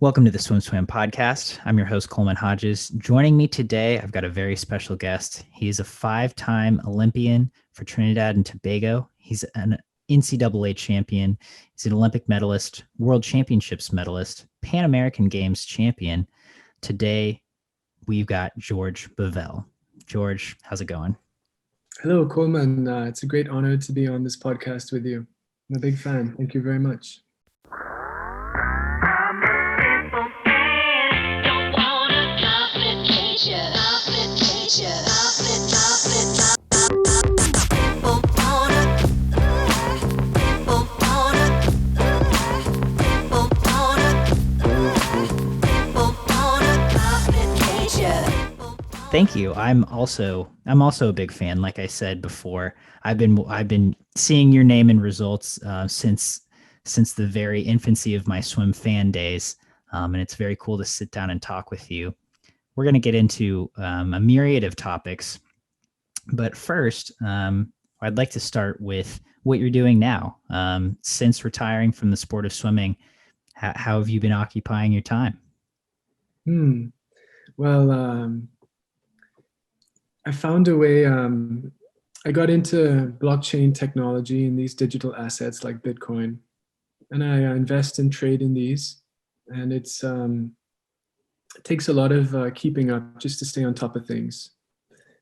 Welcome to the SwimSwam podcast. I'm your host, Coleman Hodges. Joining me today, I've got a very special guest. He is a five-time Olympian for Trinidad and Tobago. He's an NCAA champion. He's an Olympic medalist, World Championships medalist, Pan American Games champion. Today, we've got George Bovell. George, how's it going? Hello, Coleman. It's a great honor to be on this podcast with you. I'm a big fan. Thank you very much. Thank you. I'm also a big fan. Like I said before, I've been seeing your name in results since the very infancy of my swim fan days, and it's very cool to sit down and talk with you. We're going to get into a myriad of topics, but first, I'd like to start with what you're doing now. Since retiring from the sport of swimming, how have you been occupying your time? Well, I found a way. I got into blockchain technology and these digital assets like Bitcoin, and I invest and trade in these. And it takes a lot of keeping up just to stay on top of things.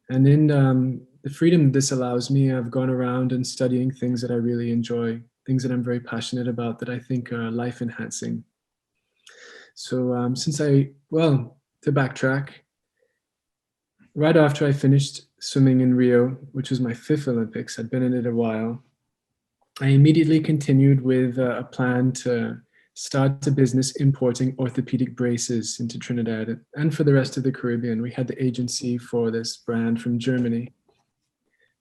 And in the freedom this allows me, I've gone around and studying things that I really enjoy, things that I'm very passionate about, that I think are life enhancing. So to backtrack, right after I finished swimming in Rio, which was my fifth Olympics, I'd been in it a while, I immediately continued with a plan to start a business importing orthopedic braces into Trinidad and for the rest of the Caribbean. We had the agency for this brand from Germany.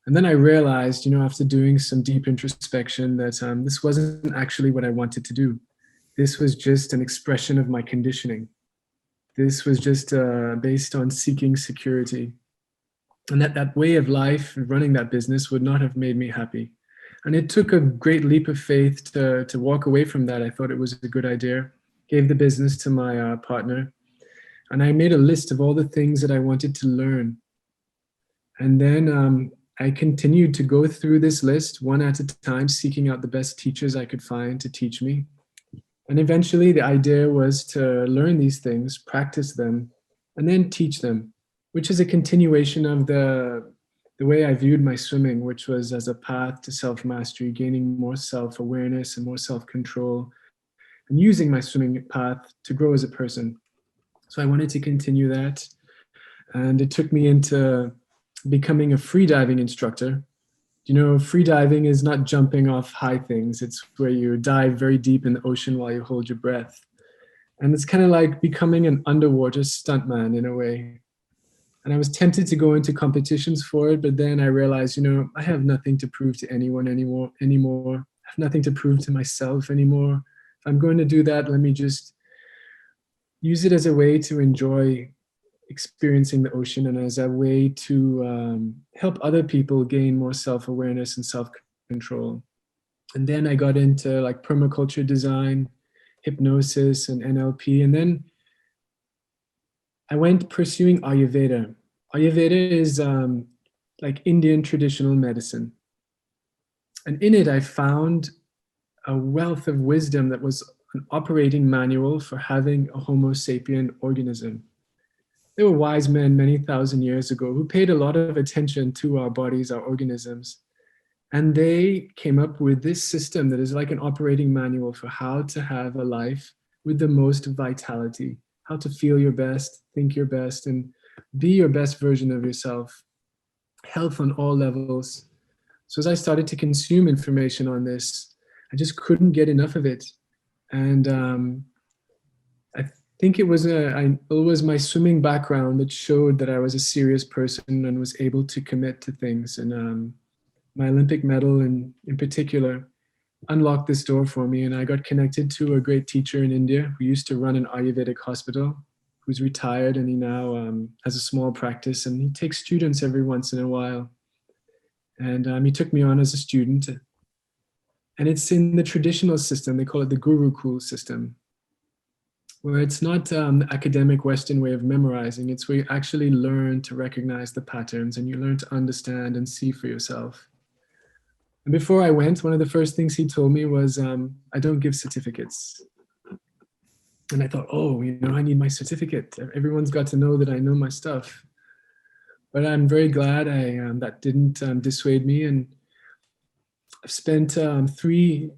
And then I realized, after doing some deep introspection, that this wasn't actually what I wanted to do. This was just an expression of my conditioning. This was just based on seeking security. And that way of life, running that business, would not have made me happy. And it took a great leap of faith to walk away from that. I thought it was a good idea. Gave the business to my partner. And I made a list of all the things that I wanted to learn. And then I continued to go through this list one at a time, seeking out the best teachers I could find to teach me. And eventually the idea was to learn these things, practice them, and then teach them, which is a continuation of the way I viewed my swimming, which was as a path to self-mastery, gaining more self-awareness and more self-control, and using my swimming path to grow as a person. So I wanted to continue that. And it took me into becoming a freediving instructor. Freediving is not jumping off high things. It's where you dive very deep in the ocean while you hold your breath. And it's kind of like becoming an underwater stuntman in a way. And I was tempted to go into competitions for it, but then I realized, I have nothing to prove to anyone anymore. I have nothing to prove to myself anymore. If I'm going to do that, let me just use it as a way to enjoy experiencing the ocean and as a way to help other people gain more self-awareness and self-control. And then I got into like permaculture design, hypnosis, and NLP. And then I went pursuing Ayurveda. Ayurveda is like Indian traditional medicine. And in it, I found a wealth of wisdom that was an operating manual for having a Homo sapien organism. There were wise men many thousand years ago who paid a lot of attention to our bodies, our organisms. And they came up with this system that is like an operating manual for how to have a life with the most vitality, how to feel your best, think your best, and be your best version of yourself. Health on all levels. So as I started to consume information on this, I just couldn't get enough of it. And I think it was my swimming background that showed that I was a serious person and was able to commit to things. And my Olympic medal in particular unlocked this door for me. And I got connected to a great teacher in India who used to run an Ayurvedic hospital, who's retired, and he now has a small practice, and he takes students every once in a while. And he took me on as a student. And it's in the traditional system, they call it the Gurukul system. where it's not the academic Western way of memorizing. It's where you actually learn to recognize the patterns and you learn to understand and see for yourself. And before I went, one of the first things he told me was, I don't give certificates. And I thought, oh, I need my certificate. Everyone's got to know that I know my stuff. But I'm very glad that didn't dissuade me. And I've spent three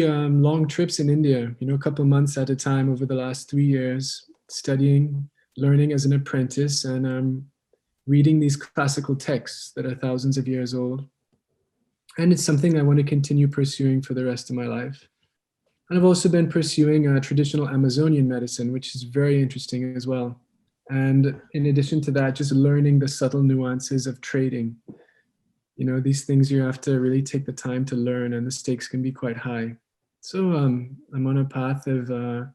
long trips in India, a couple of months at a time over the last 3 years, studying, learning as an apprentice, and reading these classical texts that are thousands of years old. And it's something I want to continue pursuing for the rest of my life. And I've also been pursuing traditional Amazonian medicine, which is very interesting as well. And in addition to that, just learning the subtle nuances of trading. These things you have to really take the time to learn, and the stakes can be quite high. So I'm on a path of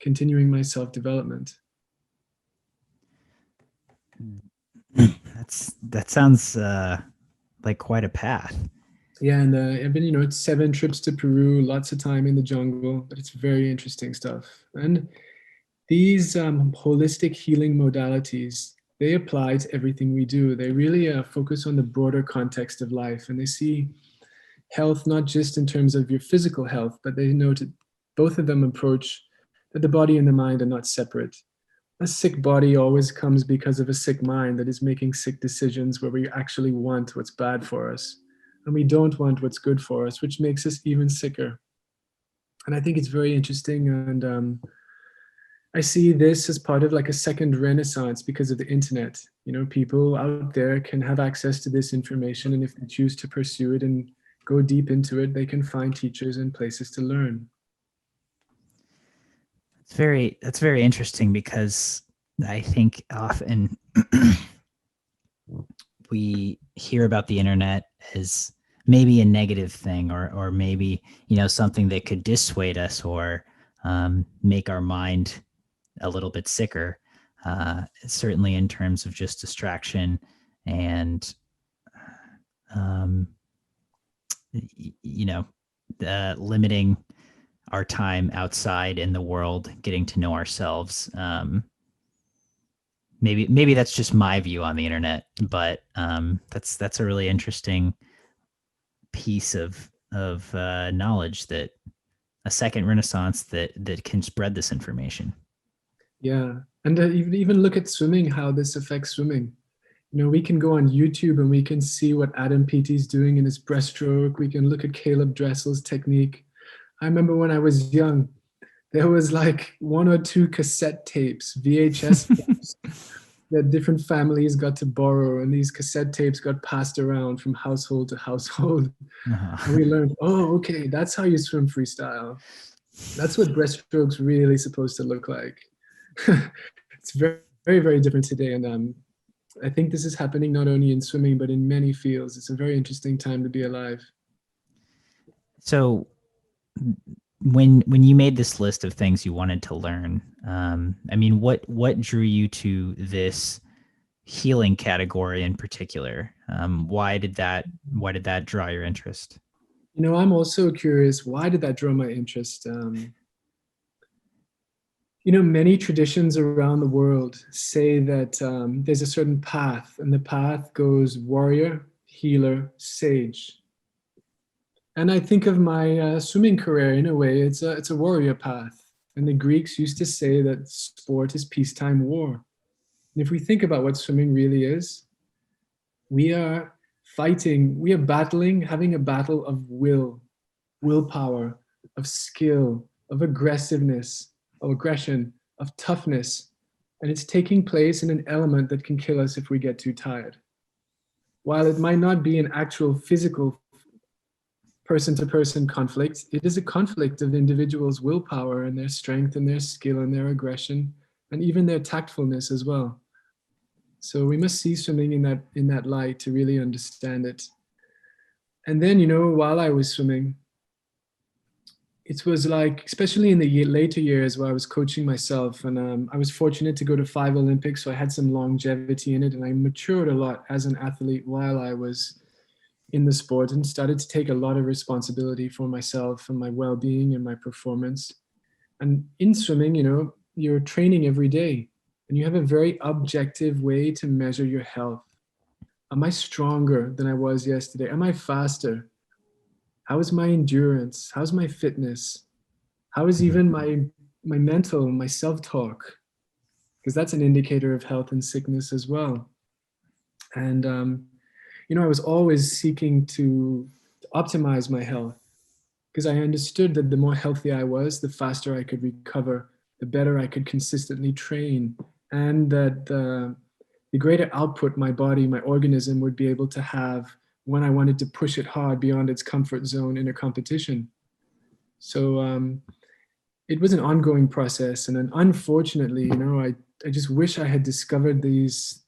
continuing my self-development. That sounds like quite a path. Yeah, and I've been, it's 7 trips to Peru, lots of time in the jungle, but it's very interesting stuff. And these holistic healing modalities, they apply to everything we do. They really focus on the broader context of life, and they see health not just in terms of your physical health, but they note that both of them approach that the body and the mind are not separate. A sick body always comes because of a sick mind that is making sick decisions where we actually want what's bad for us, and we don't want what's good for us, which makes us even sicker. And I think it's very interesting, and I see this as part of like a second renaissance because of the internet. People out there can have access to this information, and if they choose to pursue it and go deep into it, they can find teachers and places to learn. That's very interesting, because I think often we hear about the internet as maybe a negative thing, or maybe, something that could dissuade us, or make our mind a little bit sicker, certainly in terms of just distraction and, um, limiting our time outside in the world, getting to know ourselves. Maybe that's just my view on the internet, but that's a really interesting piece of knowledge, that a second renaissance that can spread this information. Yeah, and even look at swimming, how this affects swimming. We can go on YouTube and we can see what Adam Peaty's doing in his breaststroke. We can look at Caleb Dressel's technique. I remember when I was young, there was like 1 or 2 cassette tapes, VHS tapes, that different families got to borrow, and these cassette tapes got passed around from household to household. And we learned, oh, okay, that's how you swim freestyle. That's what breaststroke's really supposed to look like. It's very, very, very different today. And I think this is happening not only in swimming, but in many fields. It's a very interesting time to be alive. So when you made this list of things you wanted to learn, I mean, what drew you to this healing category in particular? Why did that draw your interest? I'm also curious, why did that draw my interest? Many traditions around the world say that there's a certain path, and the path goes warrior, healer, sage. And I think of my swimming career in a way, it's a warrior path. And the Greeks used to say that sport is peacetime war. And if we think about what swimming really is, we are fighting, we are battling, having a battle of willpower, of skill, of aggressiveness, of aggression, of toughness. And it's taking place in an element that can kill us if we get too tired. While it might not be an actual physical person-to-person conflict, it is a conflict of individuals' willpower and their strength and their skill and their aggression and even their tactfulness as well. So we must see swimming in that light to really understand it. And then, while I was swimming, it was like, especially in the later years where I was coaching myself, and I was fortunate to go to 5 Olympics, so I had some longevity in it, and I matured a lot as an athlete while I was in the sport, and started to take a lot of responsibility for myself and my well-being and my performance. And in swimming, you're training every day and you have a very objective way to measure your health. Am I stronger than I was yesterday? Am I faster? How is my endurance? How's my fitness? How is Mhm. even my mental, my self-talk? Because that's an indicator of health and sickness as well. And I was always seeking to optimize my health because I understood that the more healthy I was, the faster I could recover, the better I could consistently train, and that the greater output my body, my organism would be able to have when I wanted to push it hard beyond its comfort zone in a competition. So it was an ongoing process, and then unfortunately, I just wish I had discovered these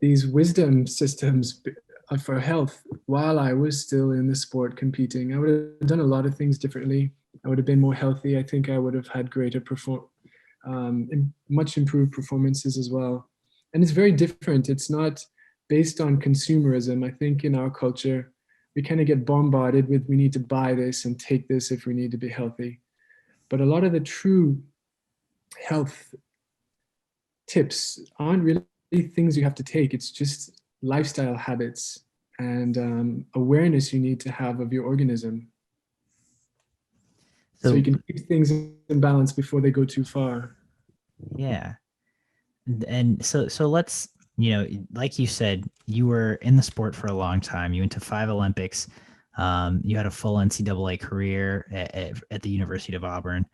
wisdom systems for health while I was still in the sport competing. I would have done a lot of things differently. I would have been more healthy. I think I would have had greater much improved performances as well. And it's very different. It's not based on consumerism. I think in our culture, we kind of get bombarded with we need to buy this and take this if we need to be healthy. But a lot of the true health tips aren't really things you have to take. It's just lifestyle habits and awareness you need to have of your organism so you So can keep things in balance before they go too far. yeah, and so let's, like you said, you were in the sport for a long time. You went to 5 Olympics. You had a full NCAA career at the University of Auburn.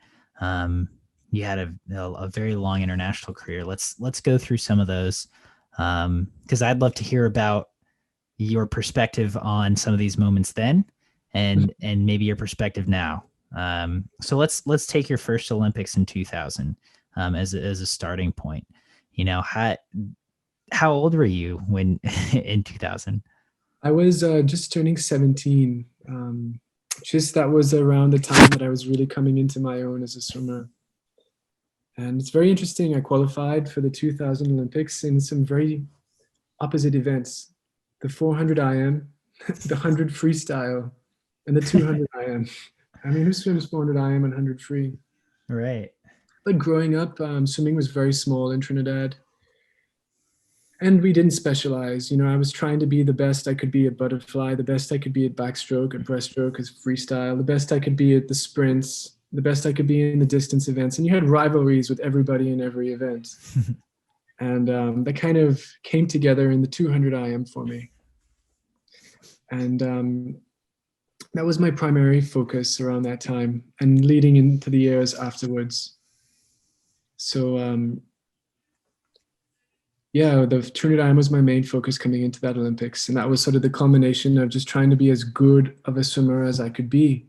Um, you had a very long international career. Let's go through some of those, because I'd love to hear about your perspective on some of these moments then, and maybe your perspective now. So let's take your first Olympics in 2000 as a starting point. How old were you when in 2000? I was just turning 17. Just that was around the time that I was really coming into my own as a swimmer. And it's very interesting. I qualified for the 2000 Olympics in some very opposite events: the 400 IM, the 100 freestyle, and the 200 IM. I mean, who swims 400 IM and 100 free? Right. But growing up, swimming was very small in Trinidad. And we didn't specialize. I was trying to be the best I could be at butterfly, the best I could be at backstroke, at breaststroke, as freestyle, the best I could be at the sprints, the best I could be in the distance events. And you had rivalries with everybody in every event. And that kind of came together in the 200 IM for me. And that was my primary focus around that time and leading into the years afterwards. So yeah, the Trinidad was my main focus coming into that Olympics. And that was sort of the culmination of just trying to be as good of a swimmer as I could be.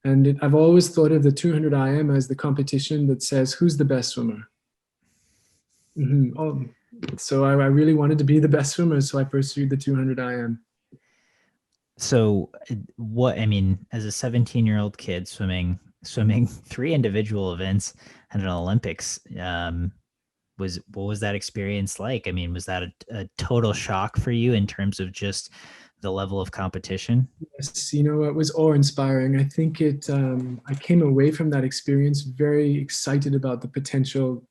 And I've always thought of the 200 IM as the competition that says, who's the best swimmer? Oh, so I really wanted to be the best swimmer. So I pursued the 200 IM. So what, I mean, as a 17-year-old kid swimming 3 individual events at an Olympics, what was that experience like? I mean, was that a total shock for you in terms of just the level of competition? Yes, it was awe-inspiring. I think I came away from that experience very excited about the potential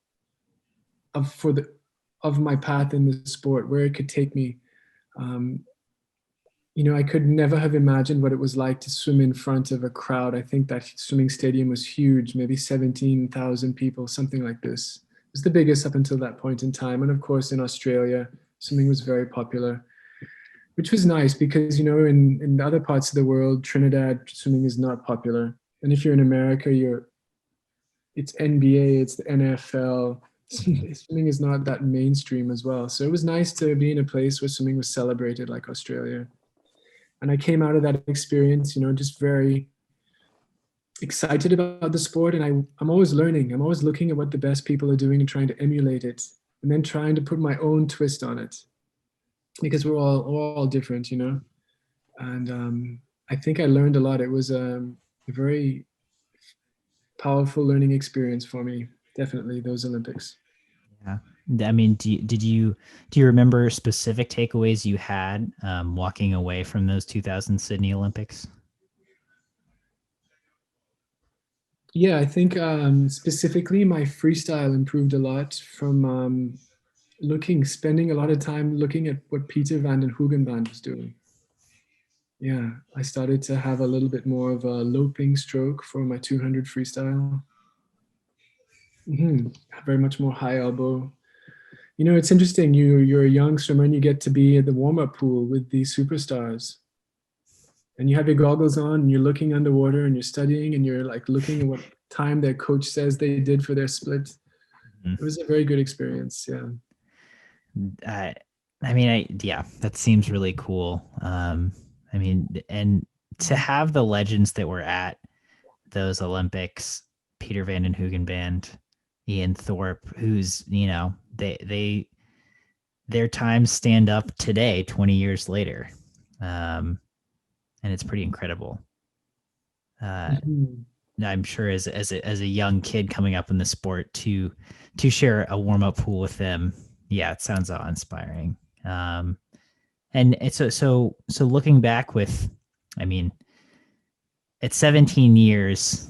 of my path in the sport, where it could take me. Um, I could never have imagined what it was like to swim in front of a crowd. I think that swimming stadium was huge, maybe 17,000 people, something like this. It was the biggest up until that point in time. And of course, in Australia, swimming was very popular, which was nice because, in other parts of the world, Trinidad swimming is not popular. And if you're in America, it's NBA, it's the NFL. Swimming is not that mainstream as well. So it was nice to be in a place where swimming was celebrated like Australia. And I came out of that experience, just very excited about the sport. And I'm always learning. I'm always looking at what the best people are doing and trying to emulate it, and then trying to put my own twist on it, because we're all different. And I think I learned a lot. It was a very powerful learning experience for me. Definitely those Olympics. Yeah. I mean, do you remember specific takeaways you had walking away from those 2000 Sydney Olympics? Yeah, I think specifically my freestyle improved a lot from spending a lot of time looking at what Peter van den Hoogenband was doing. Yeah, I started to have a little bit more of a loping stroke for my 200 freestyle. hmm Very much more high elbow. You know, it's interesting. You're a young swimmer and you get to be at the warm up pool with these superstars, and you have your goggles on and you're looking underwater and you're studying and you're like looking at what time their coach says they did for their split. It was a very good experience. Yeah. Uh, I mean, yeah, that seems really cool. I mean, and to have the legends that were at those Olympics, Peter Van den Hoogen band, Ian Thorpe, who's, their times stand up today, 20 years later. And it's pretty incredible. Uh, Mhm. I'm sure as a young kid coming up in the sport to share a warm up pool with them, yeah, it sounds awe inspiring. Um, and it's so looking back with, I mean, at 17 years,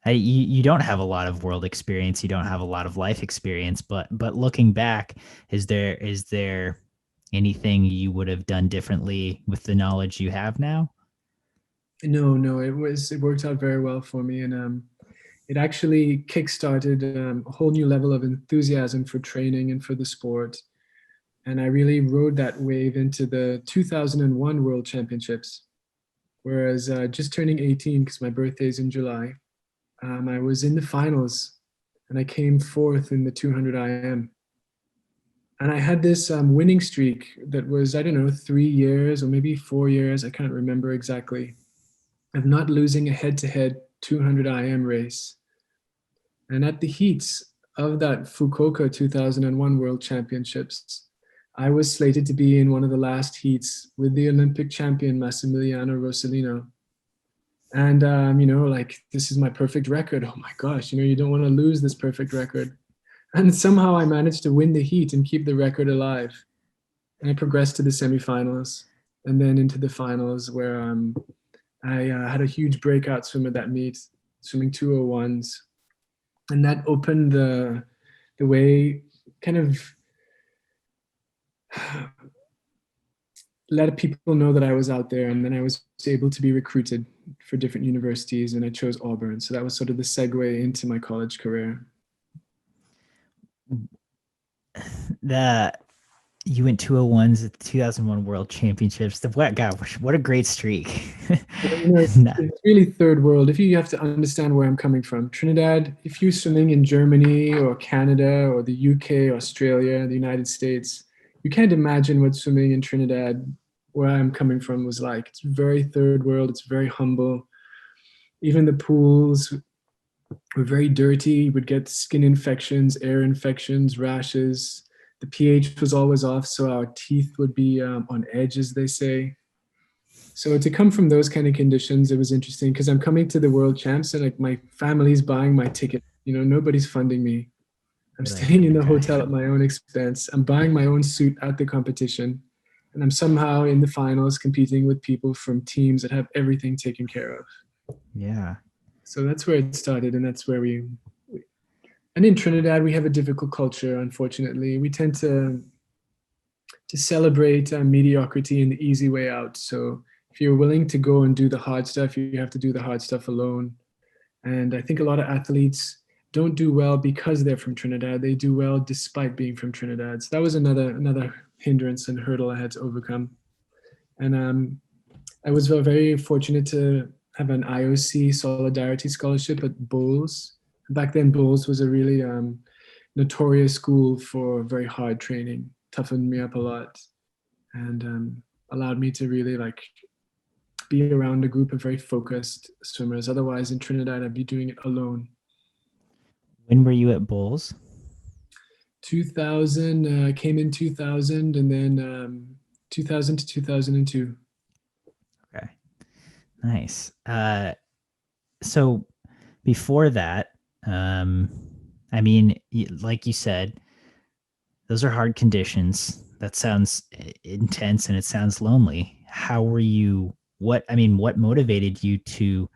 you don't have a lot of world experience, you don't have a lot of life experience, but looking back, is there anything you would have done differently with the knowledge you have now? No, no, it worked out very well for me, and it actually kickstarted a whole new level of enthusiasm for training and for the sport. And I really rode that wave into the 2001 World Championships. Whereas just turning 18, because my birthday is in July, I was in the finals and I came fourth in the 200 IM. And I had this winning streak that was, I don't know, 3 years or maybe 4 years, I can't remember exactly, of not losing a head to head 200 IM race. And at the heats of that Fukuoka 2001 World Championships, I was slated to be in one of the last heats with the Olympic champion Massimiliano Rossellino. And, like, this is my perfect record. Oh my gosh, you don't want to lose this perfect record. And somehow I managed to win the heat and keep the record alive. And I progressed to the semifinals and then into the finals where I had a huge breakout swim at that meet, swimming 201s. And that opened the way, kind of let people know that I was out there. And then I was able to be recruited for different universities, and I chose Auburn. So that was sort of the segue into my college career. The You went 201s at the 2001 World Championships. The what God, what a great streak. Well, Nah, it's really third world. If you have to understand where I'm coming from, Trinidad, if you're swimming in Germany or Canada or the UK, Australia, the United States, you can't imagine what swimming in Trinidad, where I'm coming from, was like. It's very third world. It's very humble. Even the pools were very dirty. You would get skin infections, air infections, rashes. The pH was always off, so our teeth would be on edge, as they say. So to come from those kind of conditions, it was interesting because I'm coming to the world champs and like my family's buying my ticket. Nobody's funding me. I'm good staying idea. in the Okay. hotel at my own expense. I'm buying my own suit at the competition. And I'm somehow in the finals competing with people from teams that have everything taken care of. Yeah. So that's where it started. And that's where and in Trinidad, we have a difficult culture, unfortunately. We tend to celebrate mediocrity and the easy way out. So if you're willing to go and do the hard stuff, you have to do the hard stuff alone. And I think a lot of athletes don't do well because they're from Trinidad. They do well despite being from Trinidad. So that was another hindrance and hurdle I had to overcome. And I was very fortunate to have an IOC Solidarity Scholarship at Bowles. Back then, Bowles was a really notorious school for very hard training, toughened me up a lot, and allowed me to really like be around a group of very focused swimmers. Otherwise, in Trinidad, I'd be doing it alone. When were you at Bulls? 2000 came in 2000, and then 2000 to 2002. Okay. Nice. So before that, um, I mean, like you said, those are hard conditions. That sounds intense and it sounds lonely. How were you? What motivated you to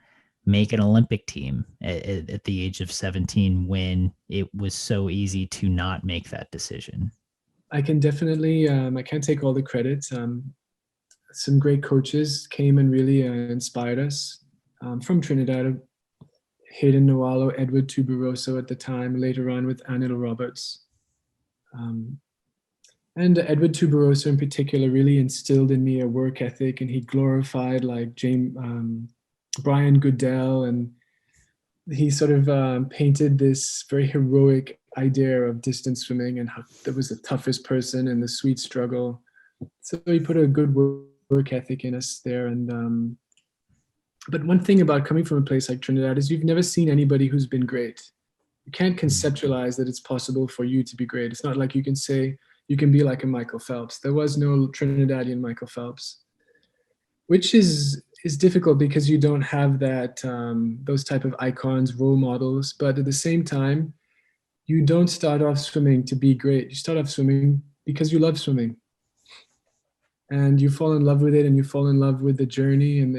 make an Olympic team at the age of 17 when it was so easy to not make that decision? I can definitely, I can't take all the credit. Some great coaches came and really inspired us from Trinidad. Hayden Noalo, Edward Tuberoso at the time, later on with Anil Roberts. Um, and Edward Tuberoso in particular really instilled in me a work ethic, and he glorified like James, Brian Goodell, and he sort of painted this very heroic idea of distance swimming and how that was the toughest person and the sweet struggle. So he put a good work ethic in us there. And but one thing about coming from a place like Trinidad is you've never seen anybody who's been great. You can't conceptualize that it's possible for you to be great. It's not like you can say you can be like a Michael Phelps. There was no Trinidadian Michael Phelps, which is difficult because you don't have that those type of icons, role models. But at the same time, you don't start off swimming to be great. You start off swimming because you love swimming, and you fall in love with it, and you fall in love with the journey and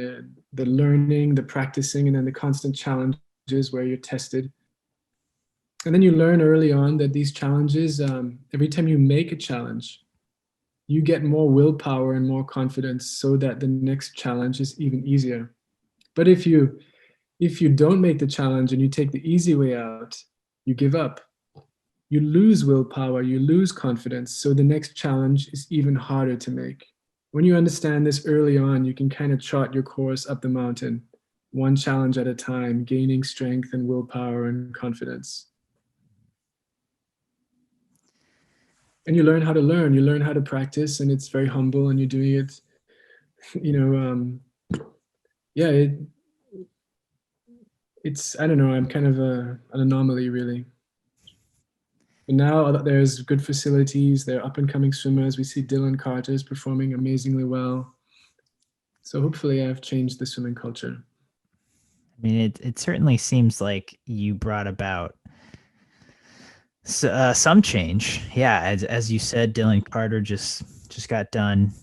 the learning, the practicing, and then the constant challenges where you're tested. And then you learn early on that these challenges, every time you make a challenge, you get more willpower and more confidence so that the next challenge is even easier. But if you don't make the challenge and you take the easy way out, you give up. You lose willpower, you lose confidence, so the next challenge is even harder to make. When you understand this early on, you can kind of chart your course up the mountain, one challenge at a time, gaining strength and willpower and confidence. And you learn how to learn, you learn how to practice, and it's very humble, and you're doing it, you know, yeah, it's, I don't know, I'm kind of an anomaly really. But now there's good facilities, there are up and coming swimmers. We see Dylan Carter's performing amazingly well. So hopefully I've changed the swimming culture. I mean, it certainly seems like you brought about some change. Yeah, as you said, Dylan Carter just got done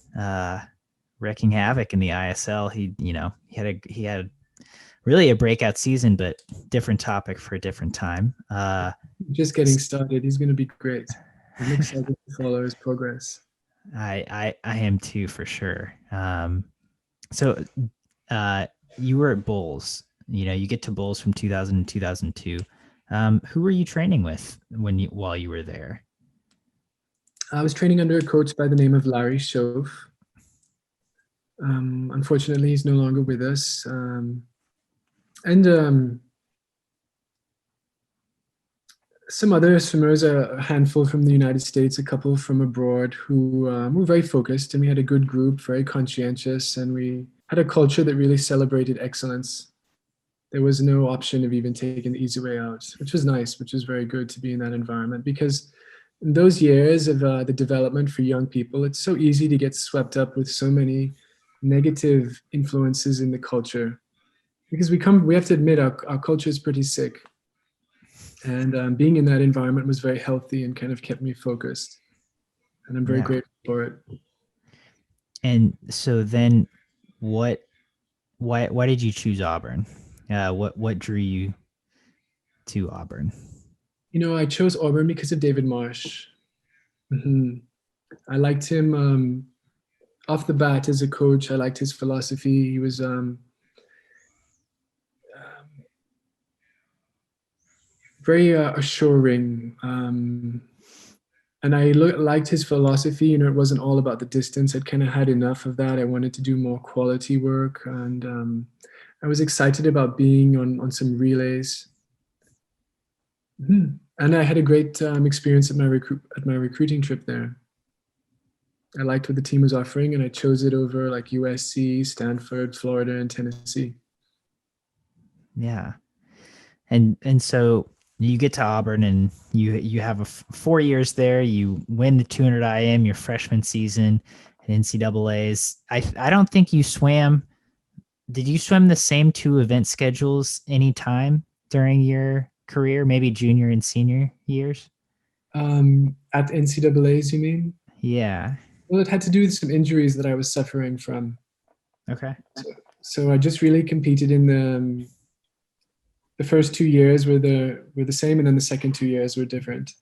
wrecking havoc in the ISL. He had really a breakout season, but different topic for a different time. Just getting started. He's going to be great. I'm excited to follow his progress. I am too, for sure. So you were at Bulls. You get to Bulls from 2000 to 2002. Who were you training with while you were there? I was training under a coach by the name of Larry Schoaf. Unfortunately, he's no longer with us. And some other swimmers, a handful from the United States, a couple from abroad, who were very focused, and we had a good group, very conscientious, and we had a culture that really celebrated excellence. There was no option of even taking the easy way out, which was nice, which was very good to be in that environment, because in those years of the development for young people, it's so easy to get swept up with so many negative influences in the culture, because we have to admit our culture is pretty sick. And being in that environment was very healthy and kind of kept me focused. And I'm very Yeah. grateful for it. And so then, why did you choose Auburn? What drew you to Auburn? I chose Auburn because of David Marsh. Hmm. I liked him off the bat as a coach. I liked his philosophy. He was very assuring. And I liked his philosophy. It wasn't all about the distance. I'd kind of had enough of that. I wanted to do more quality work. And I was excited about being on some relays. Mm-hmm. And I had a great experience at my recruiting trip there. I liked what the team was offering, and I chose it over like USC, Stanford, Florida, and Tennessee. Yeah. And so you get to Auburn, and you have 4 years there. You win the 200 IM your freshman season at NCAA's. I don't think you swam. Did you swim the same two event schedules anytime during your career, maybe junior and senior years? At NCAA's, you mean? Yeah. Well, it had to do with some injuries that I was suffering from. Okay. So I just really competed in the the first 2 years were the same, and then the second 2 years were different.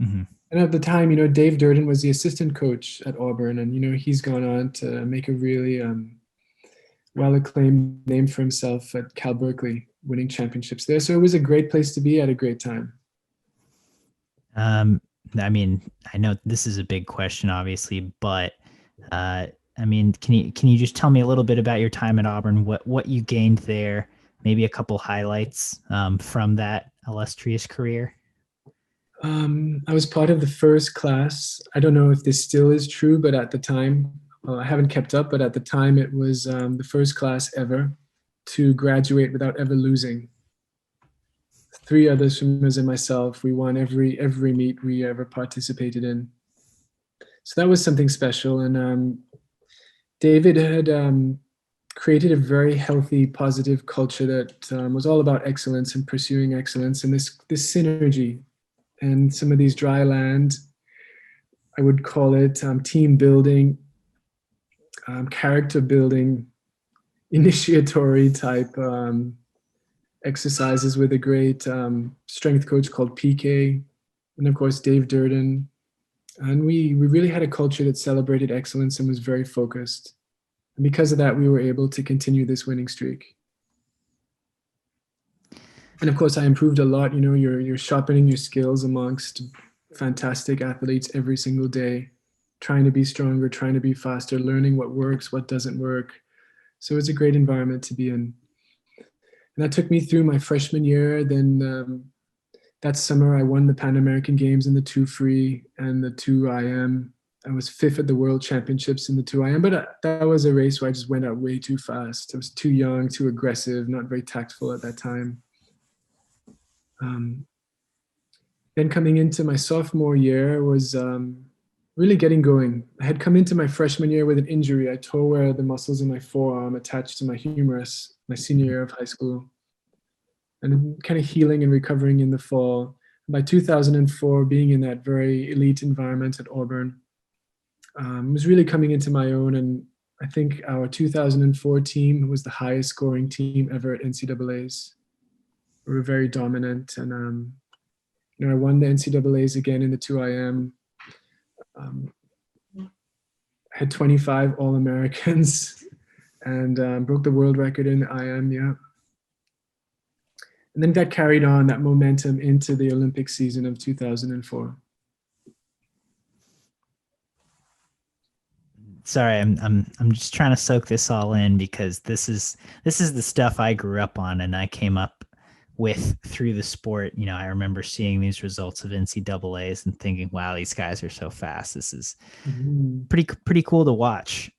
Hmm. And at the time, Dave Durden was the assistant coach at Auburn, and he's gone on to make a really well-acclaimed name for himself at Cal Berkeley, winning championships there. So it was a great place to be at a great time. I mean, I know this is a big question, obviously, but I mean, can you just tell me a little bit about your time at Auburn? What you gained there? Maybe a couple highlights from that illustrious career. I was part of the first class. I don't know if this still is true, but at the time, well, I haven't kept up, but at the time it was the first class ever to graduate without ever losing. 3 other swimmers and myself, we won every meet we ever participated in. So that was something special. And David had created a very healthy, positive culture that was all about excellence and pursuing excellence, and this synergy. And some of these dry land, I would call it team building, character building, initiatory type exercises with a great strength coach called PK, and of course Dave Durden. And we really had a culture that celebrated excellence and was very focused. And because of that, we were able to continue this winning streak. And of course, I improved a lot. You're sharpening your skills amongst fantastic athletes every single day, trying to be stronger, trying to be faster, learning what works, what doesn't work. So it's a great environment to be in. And that took me through my freshman year. Then that summer, I won the Pan American Games in the 2 free and the 2 IM. I was 5th at the World Championships in the 2 IM, but that was a race where I just went out way too fast. I was too young, too aggressive, not very tactful at that time. Then coming into my sophomore year was really getting going. I had come into my freshman year with an injury. I tore the muscles in my forearm attached to my humerus my senior year of high school, and kind of healing and recovering in the fall. By 2004, being in that very elite environment at Auburn, was really coming into my own. And I think our 2004 team was the highest scoring team ever at NCAAs. We were very dominant, and I won the NCAAs again in the 2 IM. I had 25 All-Americans and broke the world record in the IM, yeah. And then that carried on, that momentum, into the Olympic season of 2004. Sorry, I'm just trying to soak this all in, because this is the stuff I grew up on and I came up with through the sport. I remember seeing these results of NCAAs and thinking, wow, these guys are so fast. This is pretty cool to watch.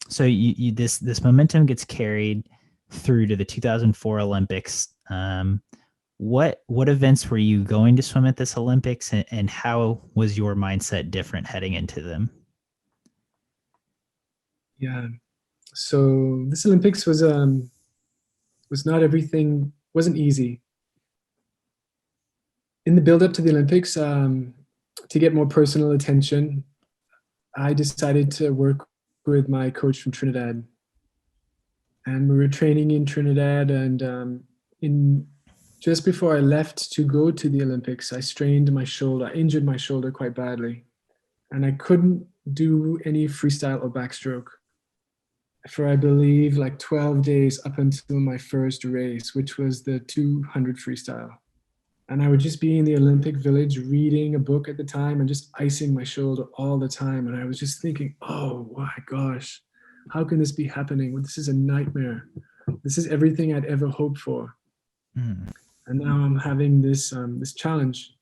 So this momentum gets carried through to the 2004 Olympics. What events were you going to swim at this Olympics, and how was your mindset different heading into them? Yeah. So this Olympics was not everything, wasn't easy. In the build up to the Olympics, to get more personal attention, I decided to work with my coach from Trinidad. And we were training in Trinidad, and just before I left to go to the Olympics, I strained my shoulder. I injured my shoulder quite badly, and I couldn't do any freestyle or backstroke for, I believe, like 12 days up until my first race, which was the 200 freestyle. And I would just be in the Olympic Village reading a book at the time and just icing my shoulder all the time. And I was just thinking, oh my gosh, how can this be happening? Well, this is a nightmare. This is everything I'd ever hoped for. And now I'm having this challenge.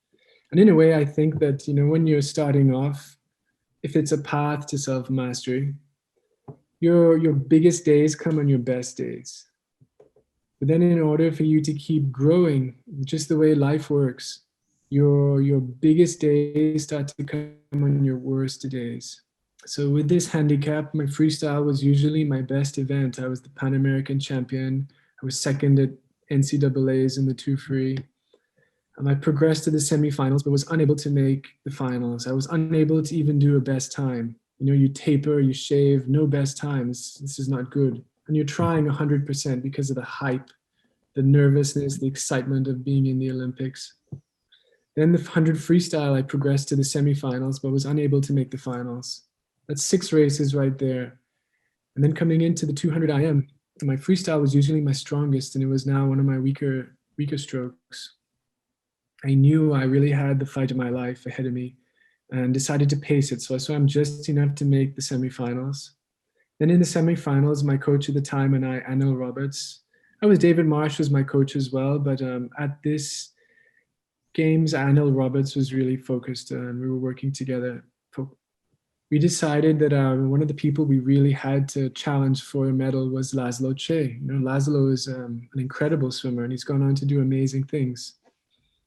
And in a way, I think that, when you're starting off, if it's a path to self-mastery, your biggest days come on your best days. But then in order for you to keep growing, just the way life works, your biggest days start to come on your worst days. So with this handicap, my freestyle was usually my best event. I was the Pan American champion. I was second at NCAAs in the 2 free. And I progressed to the semifinals, but was unable to make the finals. I was unable to even do a best time. You taper, you shave, no best time. This is not good. And you're trying 100% because of the hype the nervousness, the excitement of being in the Olympics. Then the 100 freestyle, I progressed to the semifinals, but was unable to make the finals. That's 6 races right there. And then coming into the 200 IM, my freestyle was usually my strongest, and it was now one of my weaker strokes. I knew I really had the fight of my life ahead of me and decided to pace it. So I swam just enough to make the semifinals. Then in the semifinals, my coach at the time and I, Anil Roberts, David Marsh was my coach as well, but at this games, Anil Roberts was really focused and we were working together. We decided that one of the people we really had to challenge for a medal was Laszlo Che. You know, Laszlo is an incredible swimmer and he's gone on to do amazing things.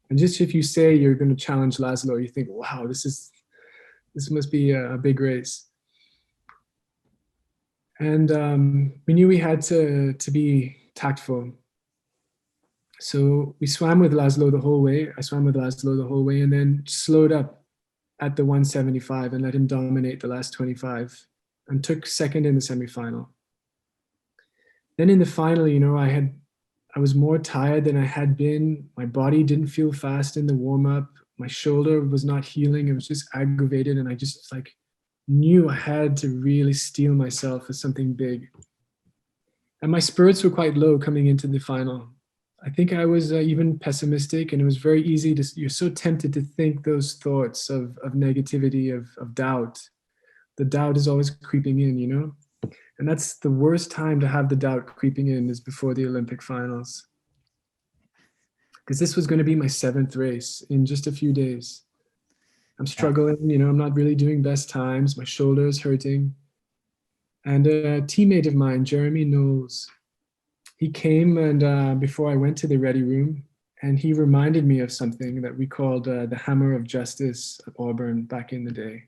And just if you say you're going to challenge Laszlo, you think, wow, this must be a big race. And we knew we had to be tactful. So we swam with Laszlo the whole way. I swam with Laszlo the whole way and then slowed up at the 175 and let him dominate the last 25 and took second in the semifinal. Then in the final, you know, I was more tired than I had been. My body didn't feel fast in the warm-up. My shoulder was not healing. It was just aggravated. And I just like knew I had to really steel myself for something big. And my spirits were quite low coming into the final. I think I was even pessimistic, and it was very easy you're so tempted to think those thoughts of negativity, of doubt. The doubt is always creeping in, you know? And that's the worst time to have the doubt creeping in, is before the Olympic finals. Because this was going to be my 7th race in just a few days. I'm struggling, you know, I'm not really doing best times. My shoulder is hurting. And a teammate of mine, Jeremy Knowles, he came and before I went to the ready room, and he reminded me of something that we called the hammer of justice at Auburn back in the day.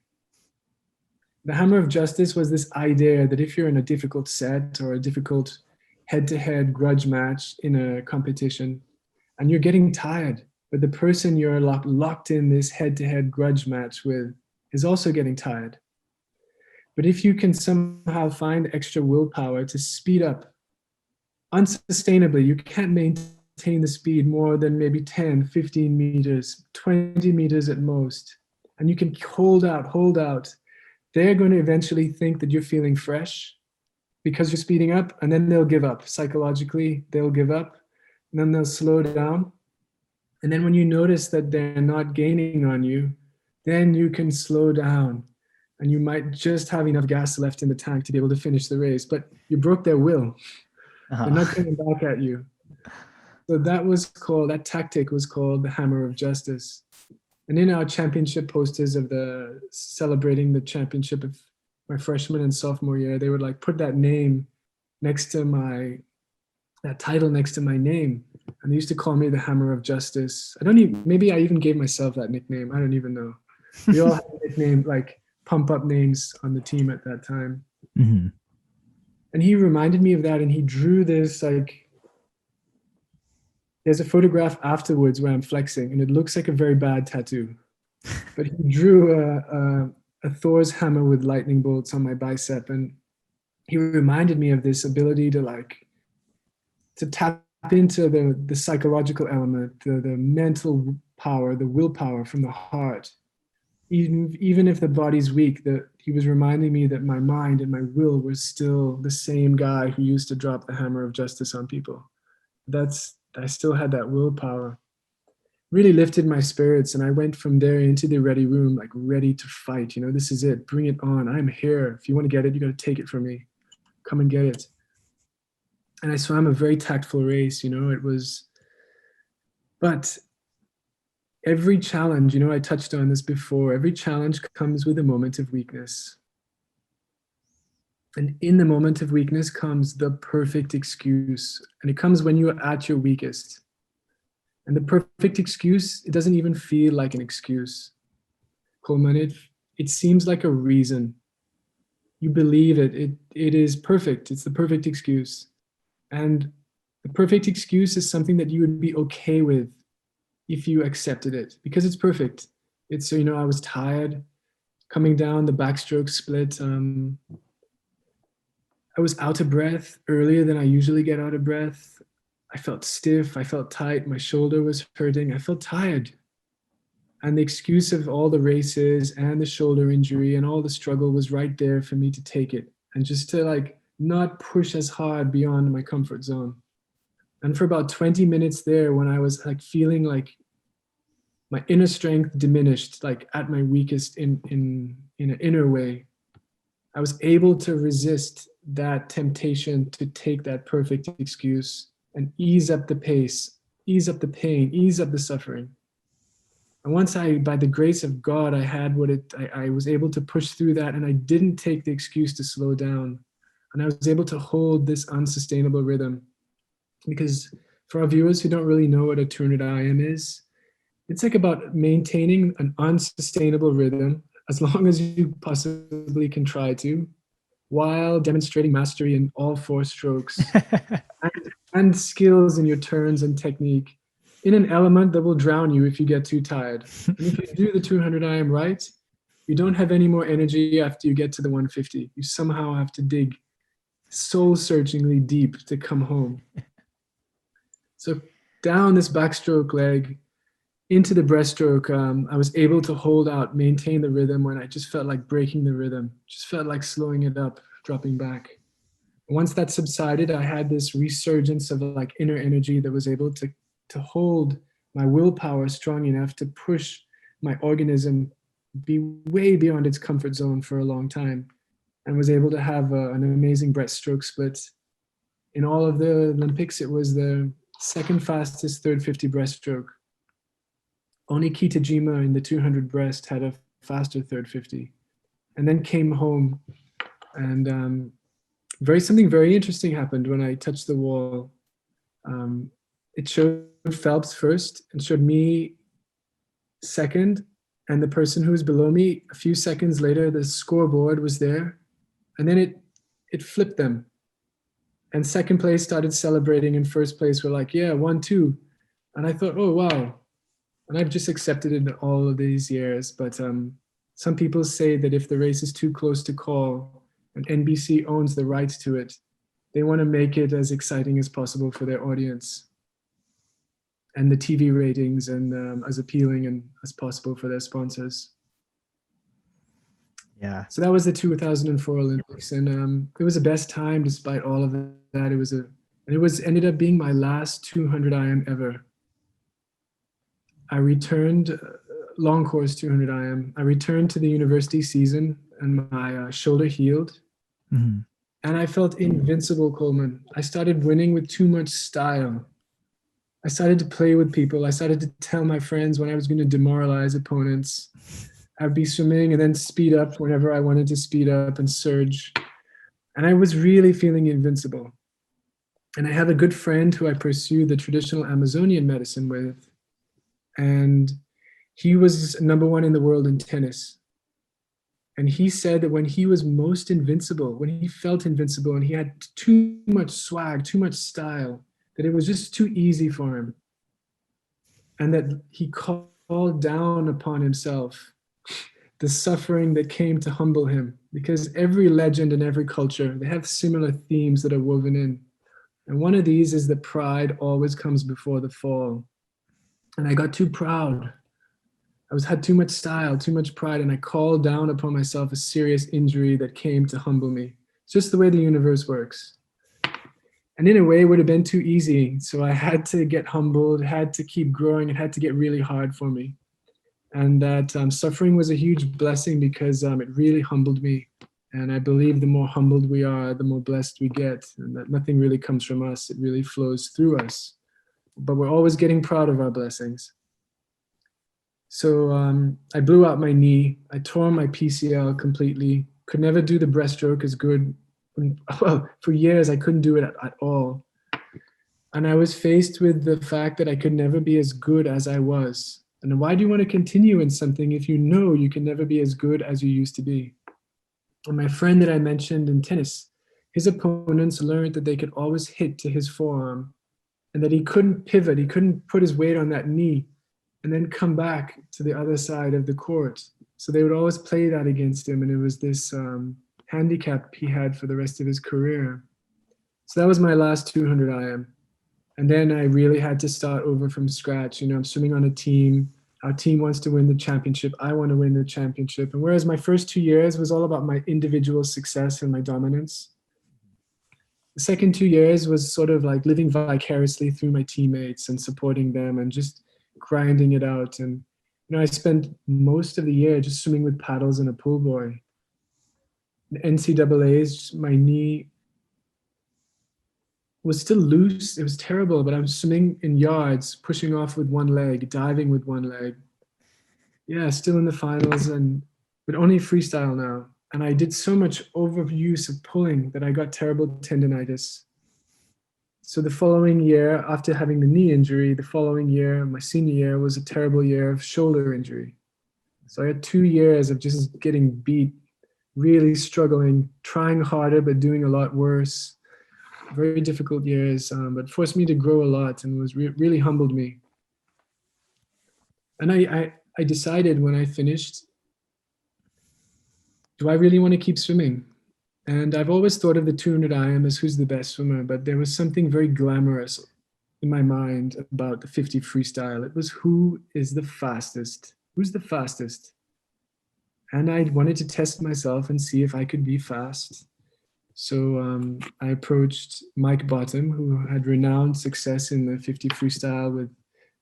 The hammer of justice was this idea that if you're in a difficult set or a difficult head-to-head grudge match in a competition and you're getting tired, but the person you're locked in this head-to-head grudge match with is also getting tired. But if you can somehow find extra willpower to speed up unsustainably, you can't maintain the speed more than maybe 10, 15 meters, 20 meters at most, and you can hold out, they're going to eventually think that you're feeling fresh because you're speeding up, and then they'll give up. Psychologically, they'll give up, and then they'll slow down. And then when you notice that they're not gaining on you, then you can slow down, and you might just have enough gas left in the tank to be able to finish the race, but you broke their will. They're not coming back at you. So that tactic was called the hammer of justice. And in our championship posters of celebrating the championship of my freshman and sophomore year, they would like put that name next to that title next to my name. And they used to call me the hammer of justice. Maybe I even gave myself that nickname. I don't even know. We all had a nickname, like pump up names on the team at that time. Mm-hmm. And he reminded me of that, and he drew this, like, there's a photograph afterwards where I'm flexing, and it looks like a very bad tattoo. But he drew a Thor's hammer with lightning bolts on my bicep, and he reminded me of this ability to tap into the psychological element, the mental power, the willpower from the heart. Even if the body's weak, he was reminding me that my mind and my will was still the same guy who used to drop the hammer of justice on people. I still had that willpower. Really lifted my spirits, and I went from there into the ready room, like ready to fight. You know, this is it. Bring it on. I'm here. If you want to get it, you got to take it from me. Come and get it. And I swam a very tactful race. You know, but every challenge, you know, I touched on this before, every challenge comes with a moment of weakness. And in the moment of weakness comes the perfect excuse. And it comes when you're at your weakest. And the perfect excuse, it doesn't even feel like an excuse. Coleman, it seems like a reason. You believe it. It is perfect. It's the perfect excuse. And the perfect excuse is something that you would be okay with if you accepted it, because it's perfect. It's, you know, I was tired coming down the backstroke split. I was out of breath earlier than I usually get out of breath. I felt stiff, I felt tight, my shoulder was hurting, I felt tired. And the excuse of all the races and the shoulder injury and all the struggle was right there for me to take it and just to like not push as hard beyond my comfort zone. And for about 20 minutes there, when I was like feeling like my inner strength diminished, like at my weakest in an inner way, I was able to resist that temptation to take that perfect excuse and ease up the pace, ease up the pain, ease up the suffering. And once by the grace of God, I had I was able to push through that, and I didn't take the excuse to slow down. And I was able to hold this unsustainable rhythm. Because for our viewers who don't really know what a 200 IM is, it's like about maintaining an unsustainable rhythm as long as you possibly can try to, while demonstrating mastery in all four strokes and skills in your turns and technique in an element that will drown you if you get too tired. And if you do the 200 IM right, you don't have any more energy after you get to the 150. You somehow have to dig soul-searchingly deep to come home. So down this backstroke leg into the breaststroke, I was able to hold out, maintain the rhythm when I just felt like breaking the rhythm, just felt like slowing it up, dropping back. Once that subsided, I had this resurgence of like inner energy that was able to hold my willpower strong enough to push my organism be way beyond its comfort zone for a long time, and was able to have an amazing breaststroke split. In all of the Olympics, it was the second fastest 350 breaststroke. Only Kitajima in the 200 breast had a faster 350, and then came home, and something very interesting happened when I touched the wall. It showed Phelps first and showed me second, and the person who was below me a few seconds later, the scoreboard was there, and then it flipped them. And second place started celebrating, and first place were like, yeah, 1-2. And I thought, oh, wow. And I've just accepted it all of these years. But some people say that if the race is too close to call and NBC owns the rights to it, they want to make it as exciting as possible for their audience, and the TV ratings, and as appealing and as possible for their sponsors. Yeah. So that was the 2004 Olympics, and it was the best time despite all of that. It ended up being my last 200 IM ever. I returned, long course 200 IM. I returned to the university season, and my shoulder healed. Mm-hmm. And I felt invincible, Coleman. I started winning with too much style. I started to play with people. I started to tell my friends when I was going to demoralize opponents. I'd be swimming and then speed up whenever I wanted to speed up and surge. And I was really feeling invincible. And I had a good friend who I pursued the traditional Amazonian medicine with. And he was #1 in the world in tennis. And he said that when he was most invincible, when he felt invincible and he had too much swag, too much style, that it was just too easy for him. And that he called down upon himself the suffering that came to humble him. Because every legend and every culture, they have similar themes that are woven in. And one of these is that pride always comes before the fall. And I got too proud. Had too much style, too much pride, and I called down upon myself a serious injury that came to humble me. It's just the way the universe works. And in a way, it would have been too easy. So I had to get humbled, had to keep growing, it had to get really hard for me. And that suffering was a huge blessing because it really humbled me. And I believe the more humbled we are, the more blessed we get, and that nothing really comes from us, it really flows through us. But we're always getting proud of our blessings. So I blew out my knee. I tore my PCL completely. Could never do the breaststroke as good. Well, for years I couldn't do it at all. And I was faced with the fact that I could never be as good as I was. And why do you want to continue in something if you know you can never be as good as you used to be? And my friend that I mentioned in tennis, his opponents learned that they could always hit to his forearm, and that he couldn't pivot, he couldn't put his weight on that knee and then come back to the other side of the court. So they would always play that against him, and it was this handicap he had for the rest of his career. So that was my last 200 IM. And then I really had to start over from scratch. I'm swimming on a team. Our team wants to win the championship. I want to win the championship. And whereas my first 2 years was all about my individual success and my dominance, the second 2 years was sort of like living vicariously through my teammates and supporting them and just grinding it out. And I spent most of the year just swimming with paddles and a pull buoy. The NCAA's, my knee was still loose. It was terrible, but I was swimming in yards, pushing off with one leg, diving with one leg. Yeah, still in the finals, but only freestyle now. And I did so much overuse of pulling that I got terrible tendonitis. So the following year, after having the knee injury, the following year, my senior year, was a terrible year of shoulder injury. So I had 2 years of just getting beat, really struggling, trying harder, but doing a lot worse. Very difficult years, but forced me to grow a lot and was really humbled me. And I decided when I finished, do I really want to keep swimming? And I've always thought of the 200 IM as who's the best swimmer, but there was something very glamorous in my mind about the 50 freestyle. It was who is the fastest? Who's the fastest? And I wanted to test myself and see if I could be fast. So I approached Mike Bottom, who had renowned success in the 50 freestyle with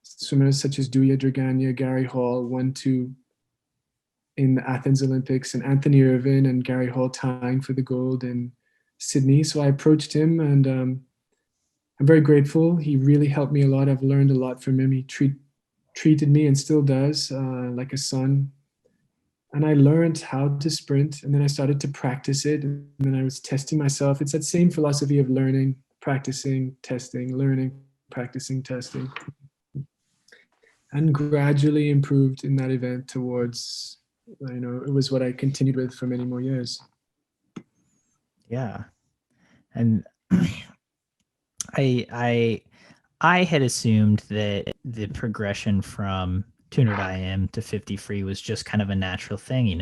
swimmers such as Duya Dragania, Gary Hall, 1-2 in the Athens Olympics, and Anthony Irvin and Gary Hall tying for the gold in Sydney. So I approached him, and I'm very grateful. He really helped me a lot. I've learned a lot from him. He treated me, and still does, like a son. And I learned how to sprint, and then I started to practice it, and then I was testing myself. It's that same philosophy of learning, practicing, testing, learning, practicing, testing, and gradually improved in that event towards, it was what I continued with for many more years. Yeah. And I had assumed that the progression from 200 IM to 50 free was just kind of a natural thing,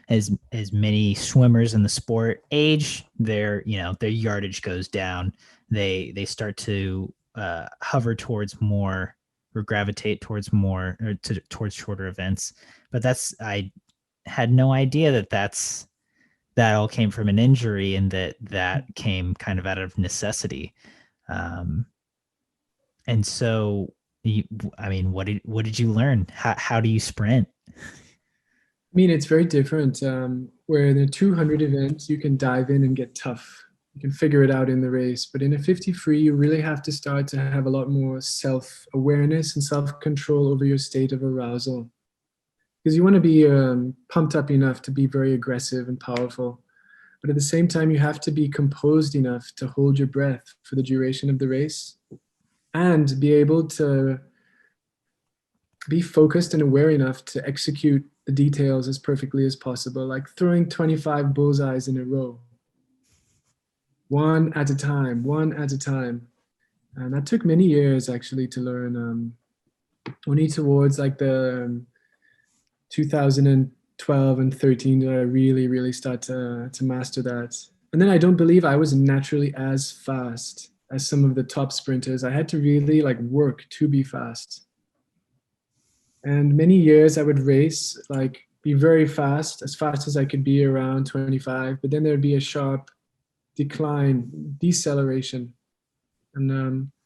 as many swimmers in the sport age, their yardage goes down. They start to hover towards more, or gravitate towards more, or towards shorter events. But I had no idea that all came from an injury, and that came kind of out of necessity. And so, what did you learn? How do you sprint? I mean, it's very different. Where in a 200 event, you can dive in and get tough. You can figure it out in the race. But in a 50 free, you really have to start to have a lot more self-awareness and self-control over your state of arousal. Because you want to be pumped up enough to be very aggressive and powerful. But at the same time, you have to be composed enough to hold your breath for the duration of the race and be able to be focused and aware enough to execute the details as perfectly as possible, like throwing 25 bullseyes in a row, one at a time, one at a time. And that took many years actually to learn. Only towards like the 2012 and 13 did I really, really start to master that. And then I don't believe I was naturally as fast as some of the top sprinters. I had to really like work to be fast. And many years I would race, like be very fast as I could be, around 25, but then there'd be a sharp decline, deceleration. And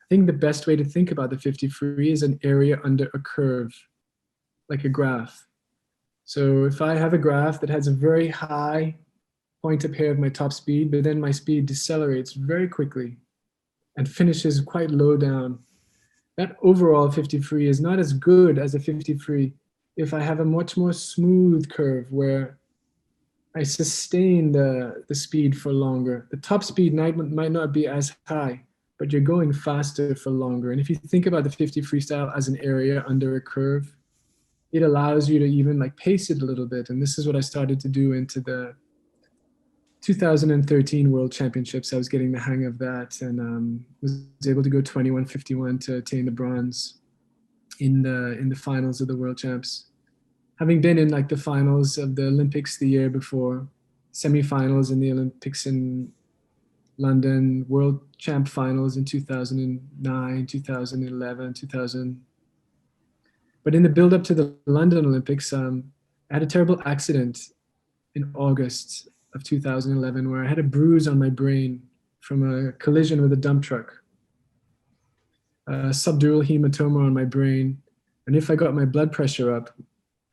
I think the best way to think about the 50 free is an area under a curve, like a graph. So if I have a graph that has a very high point up here of my top speed, but then my speed decelerates very quickly and finishes quite low down, that overall 50 free is not as good as a 50 free if I have a much more smooth curve where I sustain the speed for longer. The top speed might not be as high, but you're going faster for longer. And if you think about the 50 freestyle as an area under a curve, it allows you to even like pace it a little bit. And this is what I started to do into the 2013 World Championships. I was getting the hang of that, and was able to go 21:51 to attain the bronze in the finals of the World Champs. Having been in like the finals of the Olympics the year before, semifinals in the Olympics in London, World Champ Finals in 2009, 2011, 2000. But in the build up to the London Olympics, I had a terrible accident in August of 2011 where I had a bruise on my brain from a collision with a dump truck, a subdural hematoma on my brain. And if I got my blood pressure up,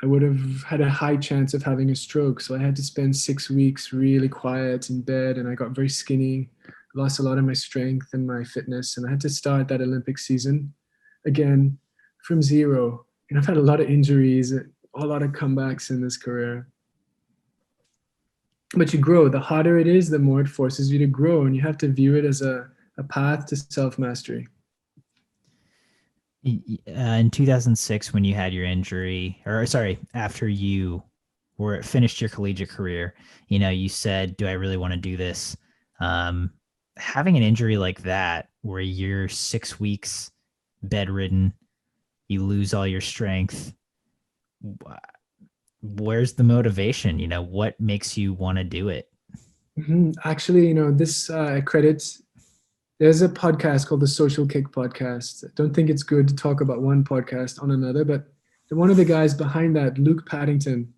I would have had a high chance of having a stroke. So I had to spend 6 weeks really quiet in bed, and I got very skinny, lost a lot of my strength and my fitness. And I had to start that Olympic season again from zero. And I've had a lot of injuries, a lot of comebacks in this career. But you grow. The harder it is, the more it forces you to grow. And you have to view it as a path to self mastery. In 2006, when you had your injury, or sorry, after you were finished your collegiate career, you said, do I really want to do this? Having an injury like that, where you're 6 weeks bedridden, you lose all your strength, where's the motivation? What makes you want to do it? Actually, this credits. There's a podcast called the Social Kick Podcast. I don't think it's good to talk about one podcast on another, but one of the guys behind that, Luke Paddington,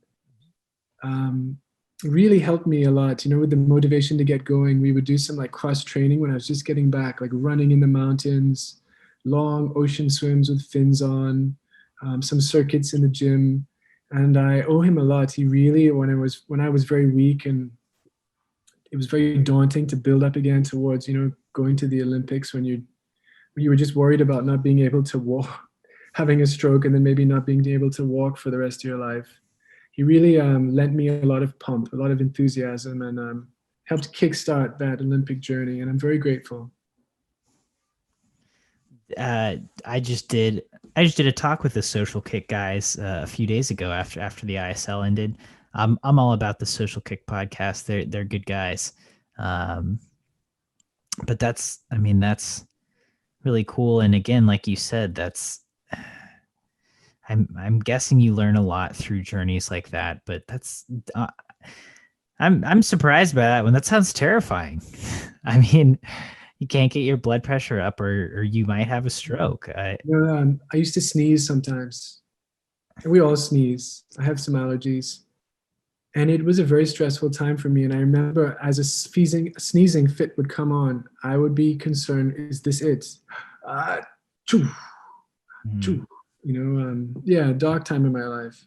really helped me a lot, with the motivation to get going. We would do some like cross training when I was just getting back, like running in the mountains, long ocean swims with fins on, some circuits in the gym. And I owe him a lot. He really, when I was very weak and it was very daunting to build up again towards, going to the Olympics when you were just worried about not being able to walk, having a stroke, and then maybe not being able to walk for the rest of your life. He really lent me a lot of pump, a lot of enthusiasm, and helped kickstart that Olympic journey. And I'm very grateful. I just did a talk with the Social Kick guys a few days ago after the ISL ended. I'm all about the Social Kick podcast. They're good guys. But that's really cool. And again, like you said, I'm guessing you learn a lot through journeys like that, but I'm surprised by that one. That sounds terrifying. I mean, you can't get your blood pressure up or you might have a stroke. I used to sneeze sometimes. And we all sneeze. I have some allergies. And it was a very stressful time for me. And I remember as a sneezing fit would come on, I would be concerned, is this it? Choo, choo. Dark time in my life.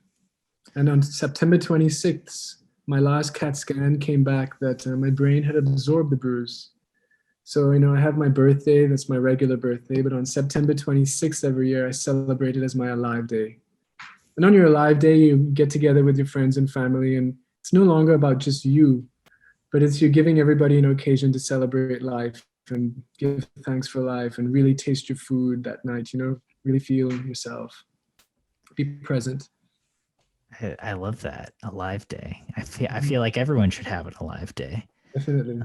And on September 26th, my last CAT scan came back that my brain had absorbed the bruise. So, I have my birthday, that's my regular birthday, but on September 26th every year, I celebrate it as my Alive Day. And on your Alive Day, you get together with your friends and family, and it's no longer about just you, but it's you're giving everybody an occasion to celebrate life and give thanks for life and really taste your food that night, really feel yourself, be present. I love that. Alive Day. I feel like everyone should have an Alive Day. Definitely.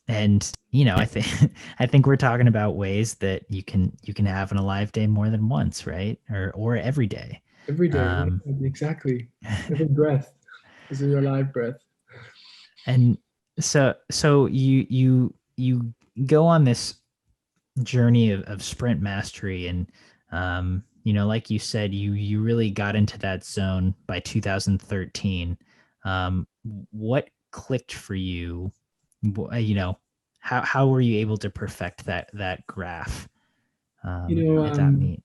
And I think we're talking about ways that you can have an Alive Day more than once, right? Or every day. Every day, exactly. Every breath is your live breath. And so you go on this journey of sprint mastery, and like you said, you really got into that zone by 2013. What clicked for you? How were you able to perfect that graph at that meet?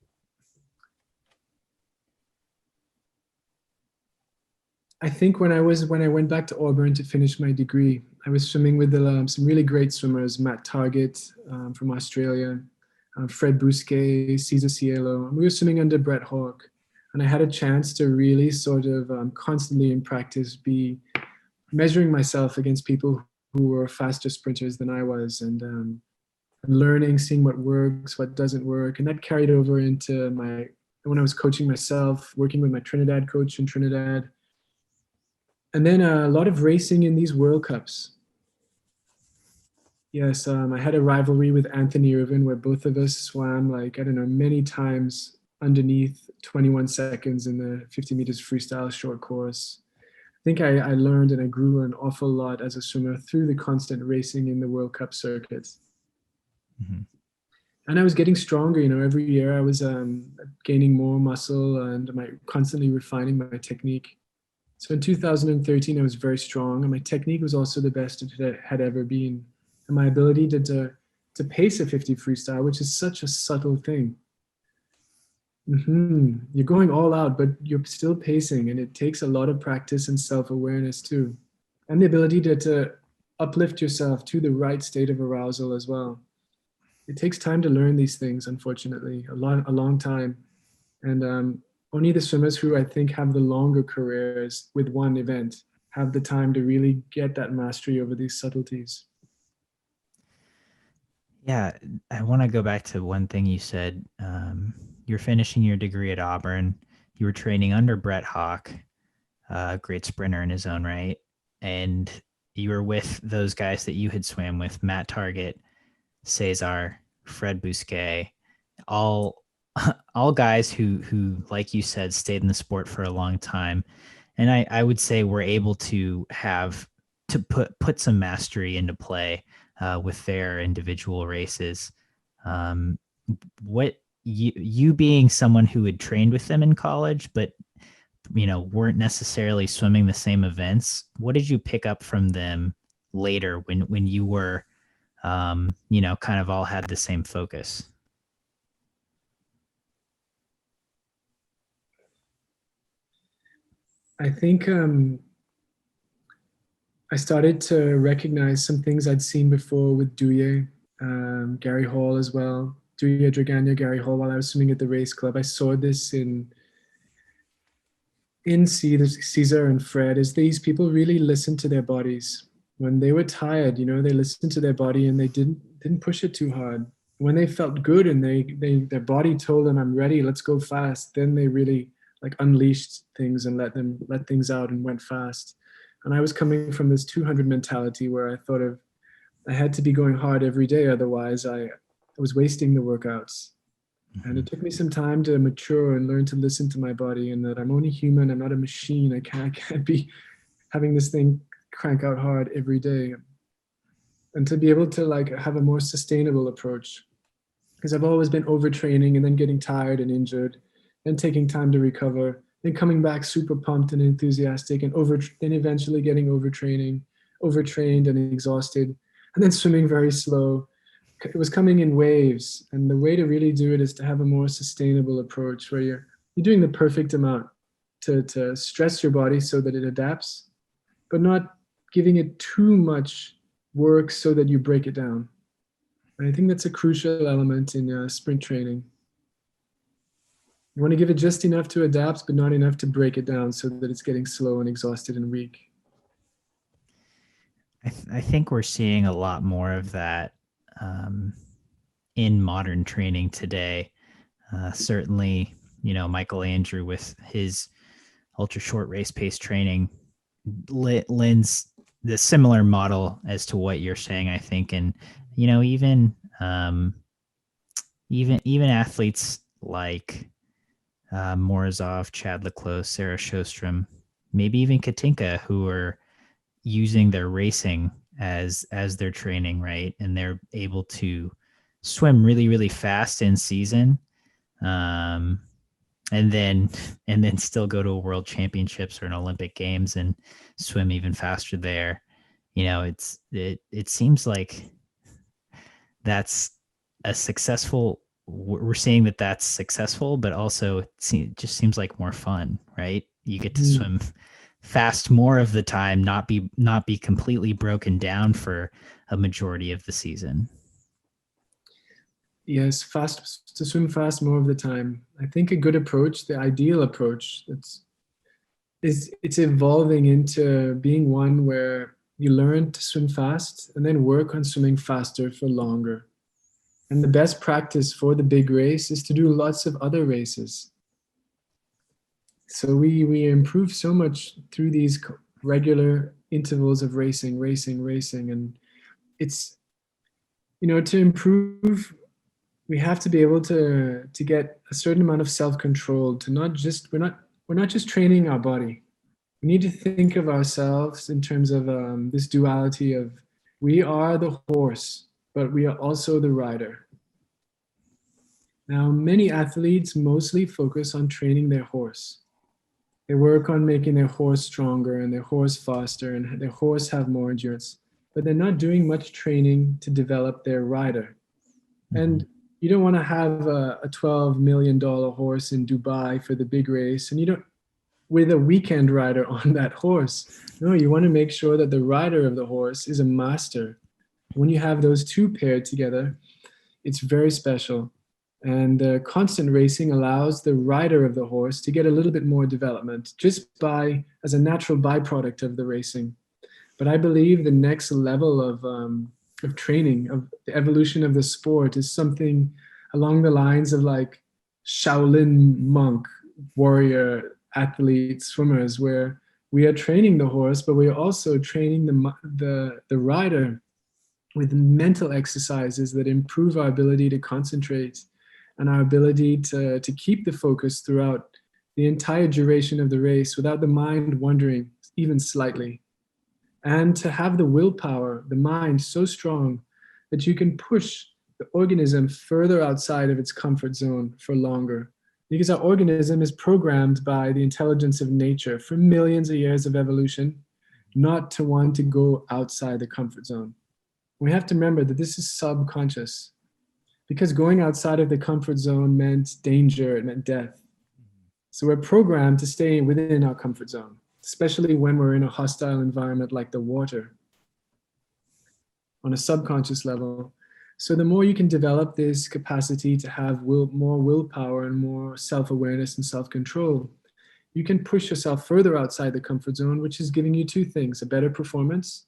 I think when I went back to Auburn to finish my degree, I was swimming with some really great swimmers, Matt Targett from Australia, Fred Bousquet, Cesar Cielo. And we were swimming under Brett Hawke. And I had a chance to really sort of constantly in practice be measuring myself against people who were faster sprinters than I was, and learning, seeing what works, what doesn't work. And that carried over into when I was coaching myself, working with my Trinidad coach in Trinidad. And then a lot of racing in these World Cups. Yes, I had a rivalry with Anthony Irvin where both of us swam many times underneath 21 seconds in the 50 meters freestyle short course. think I learned and I grew an awful lot as a swimmer through the constant racing in the World Cup circuits. Mhm. And I was getting stronger, every year I was gaining more muscle and constantly refining my technique. So in 2013, I was very strong, and my technique was also the best it had ever been. And my ability to pace a 50 freestyle, which is such a subtle thing. You're going all out, but you're still pacing, and it takes a lot of practice and self-awareness too, and the ability to uplift yourself to the right state of arousal as well. It takes time to learn these things, unfortunately, a long time. And only the swimmers who I think have the longer careers with one event have the time to really get that mastery over these subtleties. Yeah, I want to go back to one thing you said. You're finishing your degree at Auburn. You were training under Brett Hawk, a great sprinter in his own right, and you were with those guys that you had swam with: Matt Target, Cesar, Fred Bousquet, all all guys who, like you said, stayed in the sport for a long time. And I would say we're able to have to put some mastery into play with their individual races. Um, what you being someone who had trained with them in college, but weren't necessarily swimming the same events. What did you pick up from them later when you were kind of all had the same focus? I think I started to recognize some things I'd seen before with Douye, Gary Hall as well. Douye, Dragana, Gary Hall, while I was swimming at the race club. I saw this in Caesar and Fred, is these people really listened to their bodies. When they were tired, they listened to their body and they didn't push it too hard. When they felt good and their body told them, I'm ready, let's go fast, then they really like unleashed things and let things out and went fast. And I was coming from this 200 mentality where I thought of I had to be going hard every day, otherwise I was wasting the workouts. And Mm-hmm. it took me some time to mature and learn to listen to my body, and that I'm only human. I'm not a machine. I can't be having this thing crank out hard every day. And to be able to like have a more sustainable approach, because I've always been overtraining and then getting tired and injured, then taking time to recover, then coming back super pumped and enthusiastic, and then eventually getting overtrained and exhausted, and then swimming very slow. It was coming in waves, and the way to really do it is to have a more sustainable approach where you're doing the perfect amount to stress your body so that it adapts, but not giving it too much work so that you break it down. And I think that's a crucial element in sprint training. You want to give it just enough to adapt, but not enough to break it down so that it's getting slow and exhausted and weak. I think we're seeing a lot more of that um, in modern training today. Certainly, Michael Andrew with his ultra short race pace training lends the similar model as to what you're saying, I think. And, even athletes like Morozov, Chad Leclos, Sarah Shostrom, maybe even Katinka, who are using their racing as their training, right? And they're able to swim really, really fast in season. Um, and then still go to a world championships or an Olympic games and swim even faster there. It seems like that's a successful we're seeing that that's successful, but also it just seems like more fun, right? You get to Mhm. swim fast more of the time, not be completely broken down for a majority of the season. Yes, fast to swim fast more of the time. I think a good approach, the ideal approach, it's evolving into being one where you learn to swim fast and then work on swimming faster for longer. And the best practice for the big race is to do lots of other races. So we improve so much through these regular intervals of racing, and it's to improve, we have to be able to get a certain amount of self control, to not just we're not just training our body. We need to think of ourselves in terms of this duality of we are the horse, but we are also the rider. Now, many athletes mostly focus on training their horse. They work on making their horse stronger and their horse faster and their horse have more endurance, but they're not doing much training to develop their rider. And you don't want to have a $12 million horse in Dubai for the big race, and you don't with a weekend rider on that horse. No, you want to make sure that the rider of the horse is a master. When you have those two paired together, it's very special. And constant racing allows the rider of the horse to get a little bit more development just by as a natural byproduct of the racing. But I believe the next level of training, of the evolution of the sport, is something along the lines of like Shaolin monk, warrior, athlete, swimmers, where we are training the horse, but we are also training the rider with mental exercises that improve our ability to concentrate and our ability to keep the focus throughout the entire duration of the race without the mind wandering even slightly. And to have the willpower, the mind so strong that you can push the organism further outside of its comfort zone for longer. Because our organism is programmed by the intelligence of nature for millions of years of evolution, not to want to go outside the comfort zone. We have to remember that this is subconscious because going outside of the comfort zone meant danger, it meant death. So we're programmed to stay within our comfort zone, especially when we're in a hostile environment like the water on a subconscious level. So the more you can develop this capacity to have more willpower and more self-awareness and self-control, you can push yourself further outside the comfort zone, which is giving you two things: a better performance,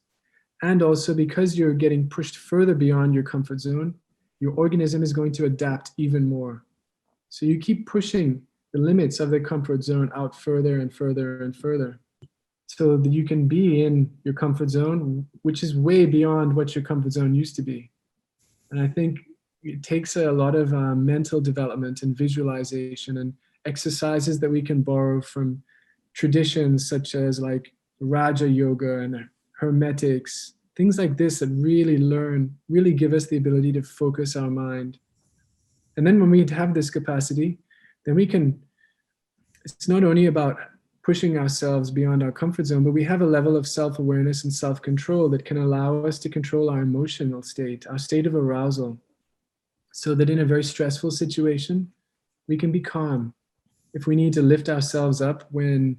and also because you're getting pushed further beyond your comfort zone, your organism is going to adapt even more. So you keep pushing the limits of the comfort zone out further and further and further so that you can be in your comfort zone, which is way beyond what your comfort zone used to be. And I think it takes a lot of mental development and visualization and exercises that we can borrow from traditions such as like Raja Yoga and Hermetics, things like this that really give us the ability to focus our mind. And then when we have this capacity, then it's not only about pushing ourselves beyond our comfort zone, but we have a level of self-awareness and self-control that can allow us to control our emotional state, our state of arousal, so that in a very stressful situation, we can be calm. If we need to lift ourselves up when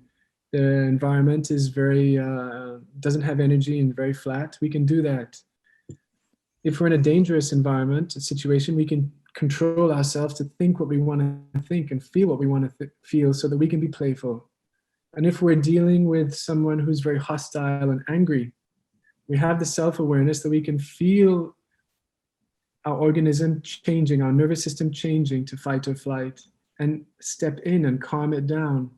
the environment is doesn't have energy and very flat, we can do that. If we're in a dangerous environment, a situation, we can control ourselves to think what we want to think and feel what we want to feel so that we can be playful. And if we're dealing with someone who's very hostile and angry, we have the self-awareness that we can feel our organism changing, our nervous system changing to fight or flight, and step in and calm it down.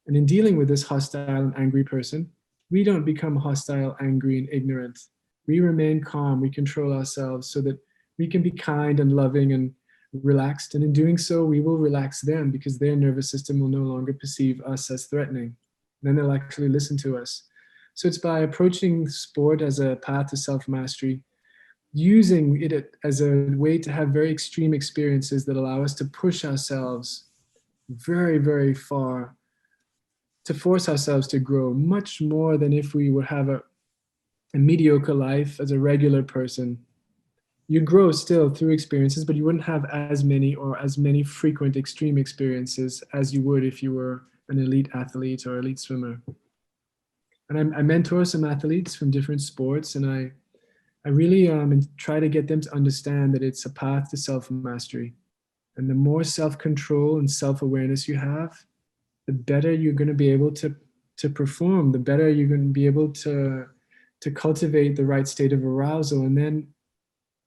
And in dealing with this hostile and angry person, we don't become hostile, angry, and ignorant. We remain calm, we control ourselves so that we can be kind and loving and relaxed. And in doing so, we will relax them because their nervous system will no longer perceive us as threatening. Then they'll actually listen to us. So it's by approaching sport as a path to self-mastery, using it as a way to have very extreme experiences that allow us to push ourselves very, very far, to force ourselves to grow much more than if we would have a mediocre life as a regular person. You grow still through experiences, but you wouldn't have as many frequent extreme experiences as you would if you were an elite athlete or elite swimmer. And I mentor some athletes from different sports, and I really try to get them to understand that it's a path to self-mastery. And the more self-control and self-awareness you have, the better you're going to be able to perform, the better you're going to be able to cultivate the right state of arousal. And then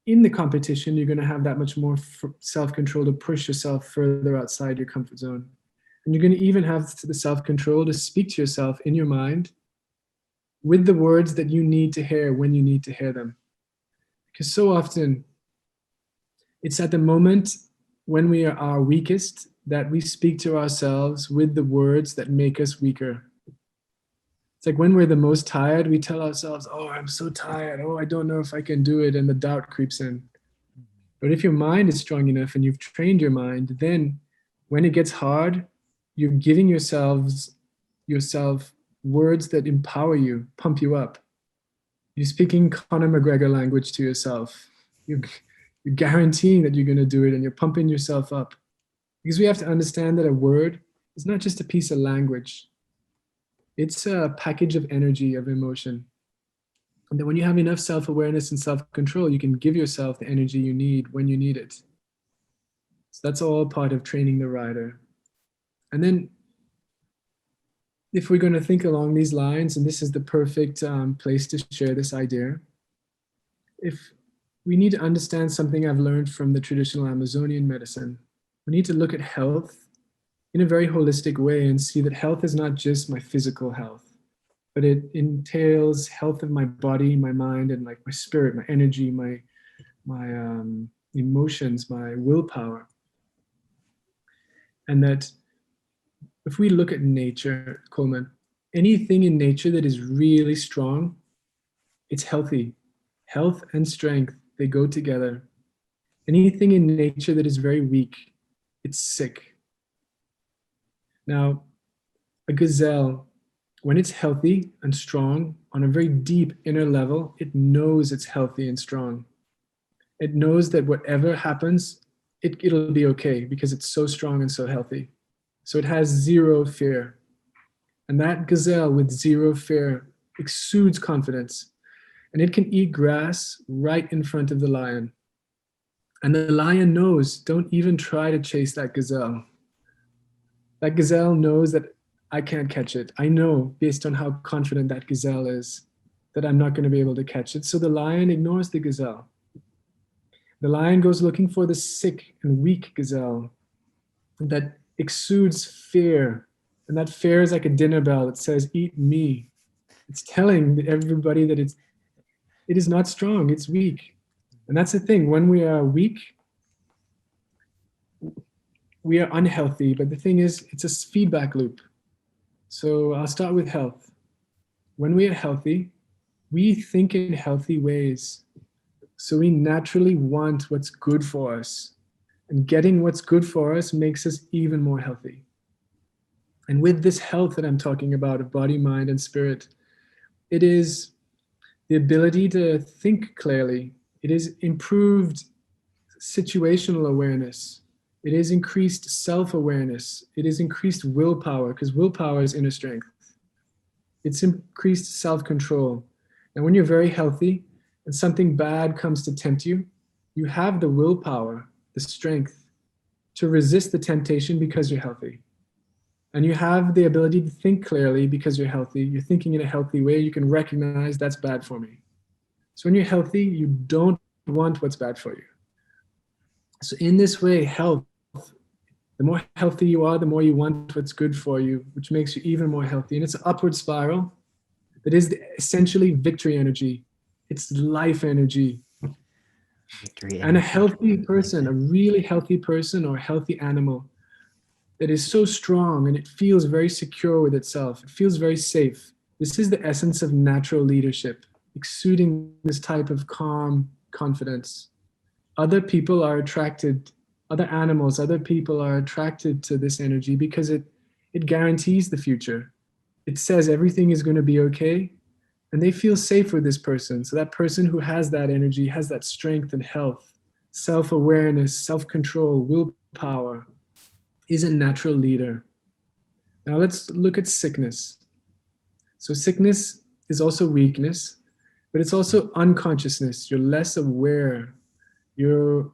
in the competition, you're going to have that much more self-control to push yourself further outside your comfort zone. And you're going to even have the self-control to speak to yourself in your mind with the words that you need to hear when you need to hear them. Because so often, it's at the moment when we are our weakest that we speak to ourselves with the words that make us weaker. It's like when we're the most tired, we tell ourselves, oh, I'm so tired. Oh, I don't know if I can do it. And the doubt creeps in. But if your mind is strong enough and you've trained your mind, then when it gets hard, you're giving yourself words that empower you, pump you up. You're speaking Conor McGregor language to yourself. You're guaranteeing that you're going to do it and you're pumping yourself up. Because we have to understand that a word is not just a piece of language, it's a package of energy, of emotion. And then when you have enough self awareness and self control, you can give yourself the energy you need when you need it. So that's all part of training the rider. And then, if we're going to think along these lines, and this is the perfect place to share this idea, if we need to understand something I've learned from the traditional Amazonian medicine, we need to look at health in a very holistic way and see that health is not just my physical health, but it entails health of my body, my mind, and like my spirit, my energy, my emotions, my willpower. And that if we look at nature, Coleman, anything in nature that is really strong, it's healthy. Health and strength, they go together. Anything in nature that is very weak, it's sick. Now, a gazelle, when it's healthy and strong on a very deep inner level, it knows it's healthy and strong. It knows that whatever happens, it'll be okay because it's so strong and so healthy. So it has zero fear. And that gazelle with zero fear exudes confidence. And it can eat grass right in front of the lion. And the lion knows, don't even try to chase that gazelle. That gazelle knows that I can't catch it. I know, based on how confident that gazelle is, that I'm not going to be able to catch it. So the lion ignores the gazelle. The lion goes looking for the sick and weak gazelle that exudes fear. And that fear is like a dinner bell that says, eat me. It's telling everybody that it is not strong, it's weak. And that's the thing, when we are weak, we are unhealthy. But the thing is, it's a feedback loop. So I'll start with health. When we are healthy, we think in healthy ways. So we naturally want what's good for us. And getting what's good for us makes us even more healthy. And with this health that I'm talking about of body, mind, and spirit, it is the ability to think clearly. It is improved situational awareness. It is increased self-awareness. It is increased willpower, because willpower is inner strength. It's increased self-control. And when you're very healthy and something bad comes to tempt you, you have the willpower, the strength to resist the temptation because you're healthy. And you have the ability to think clearly because you're healthy. You're thinking in a healthy way. You can recognize that's bad for me. So when you're healthy, you don't want what's bad for you. So in this way, health, the more healthy you are, the more you want what's good for you, which makes you even more healthy. And it's an upward spiral that is essentially victory energy. It's life energy. Victory And a energy. healthy person, a really healthy person or a healthy animal that is so strong and it feels very secure with itself. It feels very safe. This is the essence of natural leadership, exuding this type of calm confidence. Other people are attracted, other animals, other people are attracted to this energy because it guarantees the future. It says everything is going to be okay, and they feel safe with this person. So that person who has that energy, has that strength and health, self-awareness, self-control, willpower, is a natural leader. Now let's look at sickness. So sickness is also weakness, but it's also unconsciousness. You're less aware. You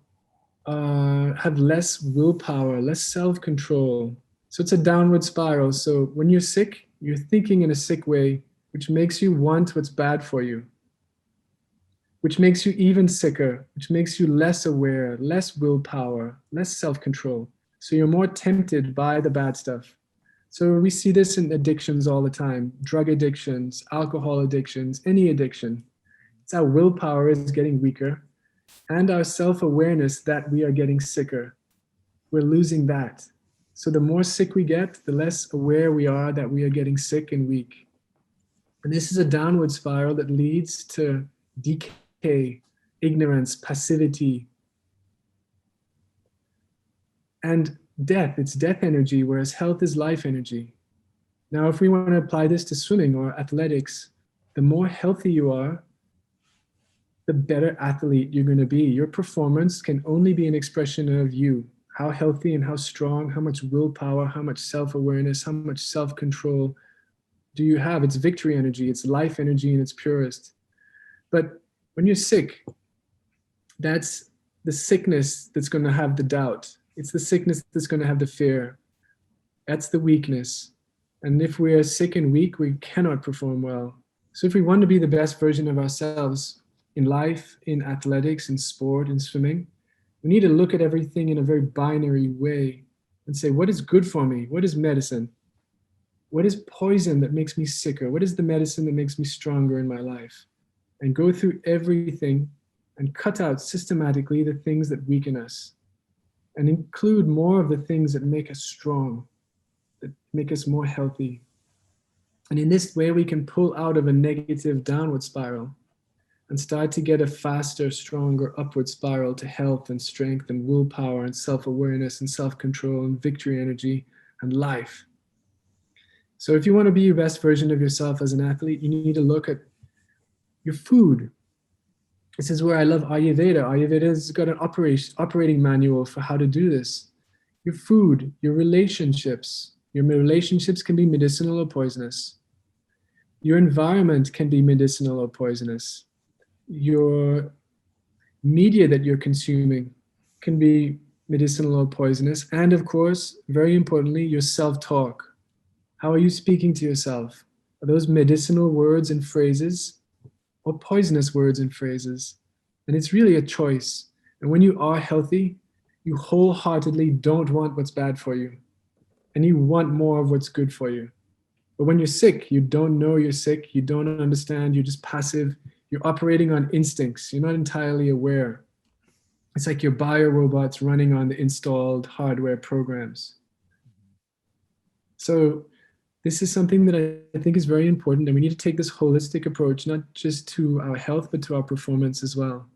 have less willpower, less self-control. So it's a downward spiral. So when you're sick, you're thinking in a sick way, which makes you want what's bad for you, which makes you even sicker, which makes you less aware, less willpower, less self-control. So you're more tempted by the bad stuff. So we see this in addictions all the time, drug addictions, alcohol addictions, any addiction. It's our willpower is getting weaker and our self-awareness that we are getting sicker. We're losing that. So the more sick we get, the less aware we are that we are getting sick and weak. And this is a downward spiral that leads to decay, ignorance, passivity, and death. It's death energy, whereas health is life energy. Now, if we want to apply this to swimming or athletics, the more healthy you are, the better athlete you're going to be. Your performance can only be an expression of you, how healthy and how strong, how much willpower, how much self-awareness, how much self-control do you have. It's victory energy, it's life energy in its purest. But when you're sick, that's the sickness that's going to have the doubt. It's the sickness that's going to have the fear. That's the weakness. And if we are sick and weak, we cannot perform well. So if we want to be the best version of ourselves in life, in athletics, in sport, in swimming, we need to look at everything in a very binary way and say, what is good for me? What is medicine? What is poison that makes me sicker? What is the medicine that makes me stronger in my life? And go through everything and cut out systematically the things that weaken us and include more of the things that make us strong, that make us more healthy. And in this way, we can pull out of a negative downward spiral and start to get a faster, stronger upward spiral to health and strength and willpower and self-awareness and self-control and victory energy and life. So if you want to be your best version of yourself as an athlete, you need to look at your food. This is where I love Ayurveda. Ayurveda has got an operating manual for how to do this. Your food, your relationships. Your relationships can be medicinal or poisonous. Your environment can be medicinal or poisonous. Your media that you're consuming can be medicinal or poisonous. And of course, very importantly, your self-talk. How are you speaking to yourself? Are those medicinal words and phrases or poisonous words and phrases? And it's really a choice. And when you are healthy, you wholeheartedly don't want what's bad for you. And you want more of what's good for you. But when you're sick, you don't know you're sick. You don't understand. You're just passive. You're operating on instincts. You're not entirely aware. It's like your biorobots running on the installed hardware programs. So this is something that I think is very important. And we need to take this holistic approach, not just to our health, but to our performance as well.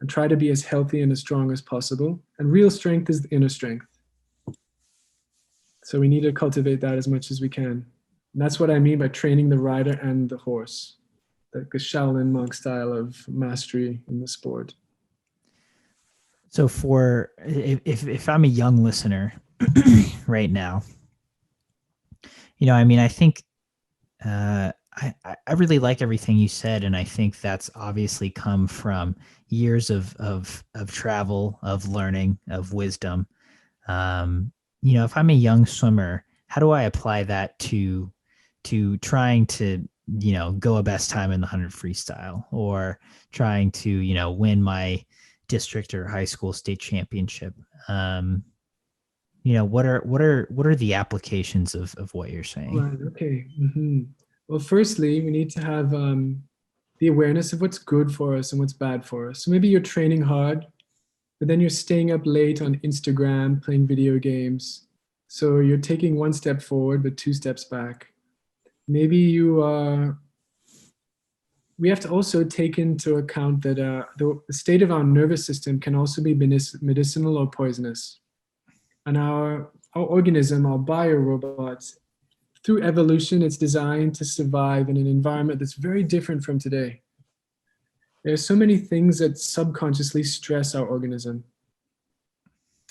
And try to be as healthy and as strong as possible. And real strength is the inner strength. So we need to cultivate that as much as we can. And that's what I mean by training the rider and the horse, like the Shaolin monk style of mastery in the sport. So for if I'm a young listener right now, I mean, I think I really like everything you said, and I think that's obviously come from years of travel, of learning, of wisdom. If I'm a young swimmer, how do I apply that to trying to go a best time in the 100 freestyle, or trying to win my district or high school state championship? What are the applications of what you're saying? Right. Okay. Well, firstly, we need to have the awareness of what's good for us and what's bad for us. So maybe you're training hard, but then you're staying up late on Instagram, playing video games. So you're taking one step forward, but two steps back. Maybe you are. We have to also take into account that the state of our nervous system can also be medicinal or poisonous. And our organism, our biorobots, through evolution, it's designed to survive in an environment that's very different from today. There are so many things that subconsciously stress our organism,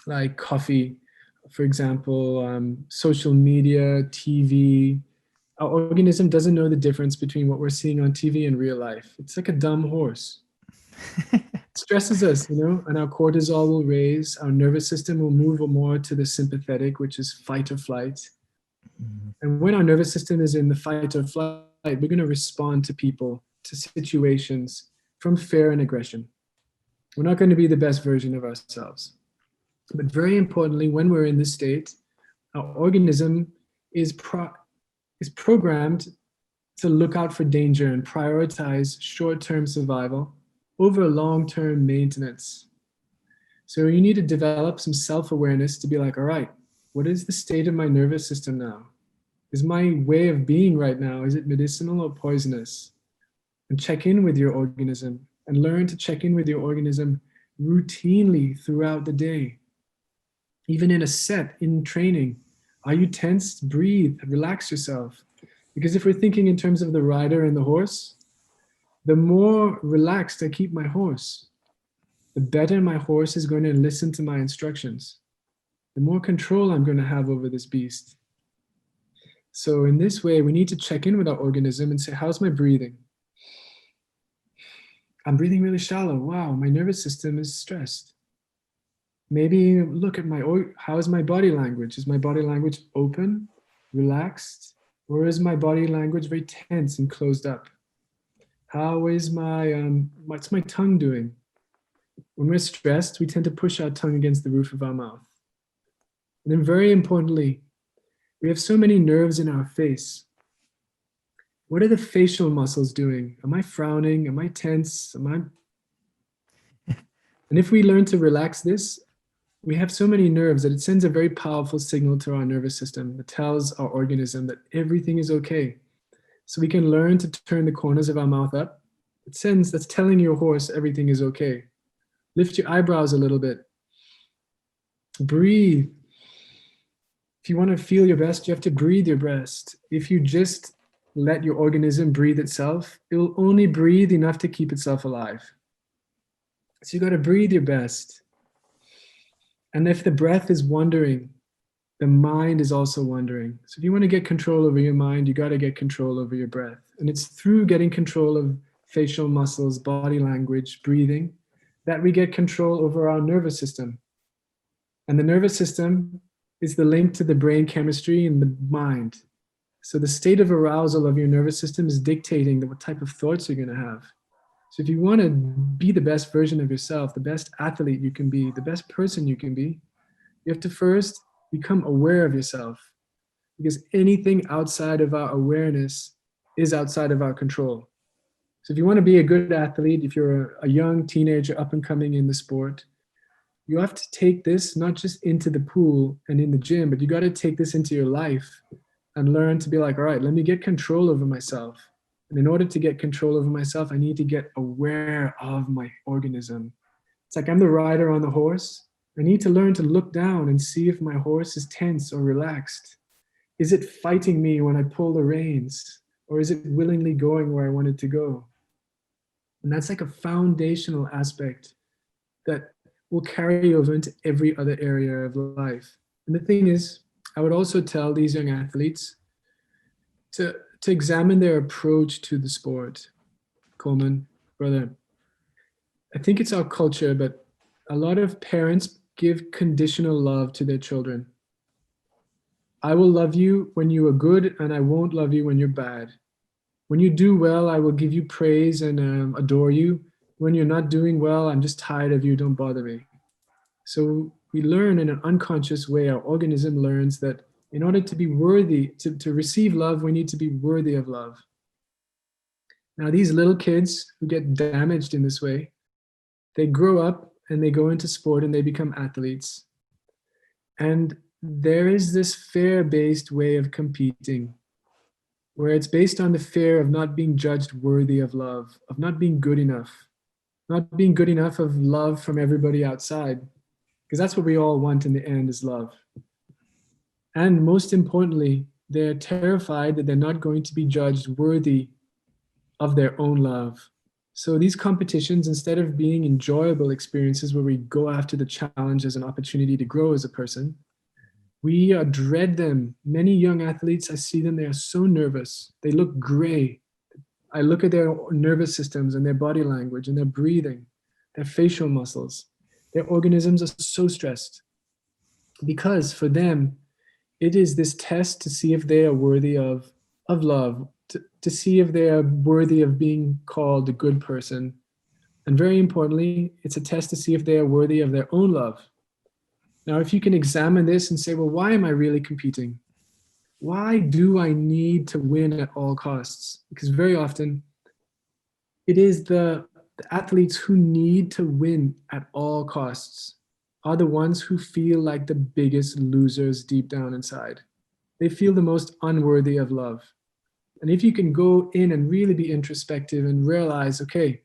like coffee, for example, social media, TV. Our organism doesn't know the difference between what we're seeing on TV and real life. It's like a dumb horse. It stresses us, and our cortisol will raise, our nervous system will move more to the sympathetic, which is fight or flight. And when our nervous system is in the fight or flight, we're going to respond to people, to situations from fear and aggression. We're not going to be the best version of ourselves. But very importantly, when we're in this state, our organism is programmed to look out for danger and prioritize short-term survival over long-term maintenance. So you need to develop some self-awareness to be like, all right, what is the state of my nervous system now? Is my way of being right now, is it medicinal or poisonous? And check in with your organism and learn to check in with your organism routinely throughout the day. Even in a set, in training, are you tense? Breathe, relax yourself. Because if we're thinking in terms of the rider and the horse, the more relaxed I keep my horse, the better my horse is going to listen to my instructions, the more control I'm going to have over this beast. So in this way, we need to check in with our organism and say, how's my breathing? I'm breathing really shallow. Wow, my nervous system is stressed. Maybe look at how is my body language? Is my body language open, relaxed, or is my body language very tense and closed up? How is what's my tongue doing? When we're stressed, we tend to push our tongue against the roof of our mouth. And then very importantly, we have so many nerves in our face. What are the facial muscles doing? Am I frowning? Am I tense? And if we learn to relax this, we have so many nerves that it sends a very powerful signal to our nervous system that tells our organism that everything is okay. So we can learn to turn the corners of our mouth up. That's telling your horse everything is okay. Lift your eyebrows a little bit. Breathe. If you want to feel your best, you have to breathe your best. If you just let your organism breathe itself, it will only breathe enough to keep itself alive. So you got to breathe your best. And if the breath is wandering, the mind is also wandering. So if you want to get control over your mind, you got to get control over your breath. And it's through getting control of facial muscles, body language, breathing, that we get control over our nervous system. And the nervous system is the link to the brain chemistry and the mind. So the state of arousal of your nervous system is dictating what type of thoughts you're going to have. So if you want to be the best version of yourself, the best athlete you can be, the best person you can be, you have to first become aware of yourself. Because anything outside of our awareness is outside of our control. So if you want to be a good athlete, if you're a young teenager up and coming in the sport, you have to take this not just into the pool and in the gym, but you got to take this into your life and learn to be like, all right, let me get control over myself. And in order to get control over myself, I need to get aware of my organism. It's like I'm the rider on the horse. I need to learn to look down and see if my horse is tense or relaxed. Is it fighting me when I pull the reins? Or is it willingly going where I want it to go? And that's like a foundational aspect that will carry over into every other area of life. And the thing is, I would also tell these young athletes to examine their approach to the sport. Coleman, brother, I think it's our culture, but a lot of parents give conditional love to their children. I will love you when you are good, and I won't love you when you're bad. When you do well, I will give you praise and adore you. When you're not doing well, I'm just tired of you, don't bother me. So we learn in an unconscious way, our organism learns that in order to be worthy, to receive love, we need to be worthy of love. Now, these little kids who get damaged in this way, they grow up and they go into sport and they become athletes. And there is this fear-based way of competing, where it's based on the fear of not being judged worthy of love, of not being good enough of love from everybody outside, because that's what we all want in the end is love. And most importantly, they're terrified that they're not going to be judged worthy of their own love. So these competitions, instead of being enjoyable experiences where we go after the challenge as an opportunity to grow as a person, we dread them. Many young athletes, I see them, they are so nervous. They look gray. I look at their nervous systems and their body language and their breathing, their facial muscles. Their organisms are so stressed because for them, it is this test to see if they are worthy of love, to see if they are worthy of being called a good person. And very importantly, it's a test to see if they are worthy of their own love. Now, if you can examine this and say, well, why am I really competing? Why do I need to win at all costs? Because very often it is the athletes who need to win at all costs are the ones who feel like the biggest losers deep down inside. they feel the most unworthy of love. And if you can go in and really be introspective and realize, okay,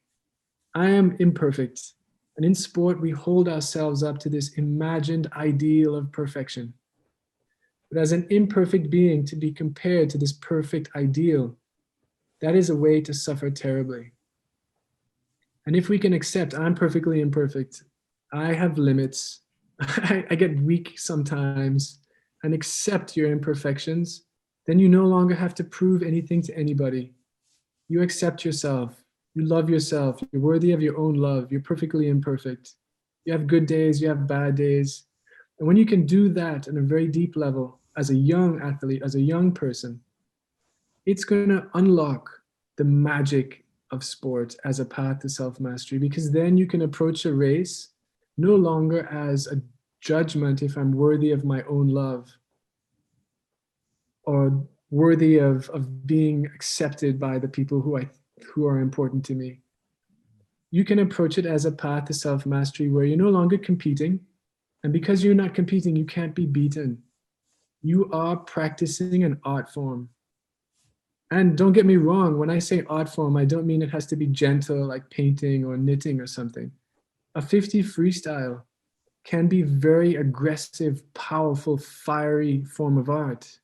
I am imperfect. And in sport, we hold ourselves up to this imagined ideal of perfection. But as an imperfect being, to be compared to this perfect ideal, that is a way to suffer terribly. And if we can accept, I'm perfectly imperfect, I have limits, I get weak sometimes, and accept your imperfections, then you no longer have to prove anything to anybody. You accept yourself. You love yourself. You're worthy of your own love. You're perfectly imperfect. You have good days, you have bad days. And when you can do that on a very deep level, as a young athlete, as a young person, it's going to unlock the magic of sport as a path to self-mastery, because then you can approach a race no longer as a judgment if I'm worthy of my own love or worthy of being accepted by the people who are important to me. You can approach it as a path to self-mastery where you're no longer competing. And because you're not competing, you can't be beaten. You are practicing an art form. And don't get me wrong, when I say art form, I don't mean it has to be gentle like painting or knitting or something. A 50 freestyle can be very aggressive, powerful, fiery form of art.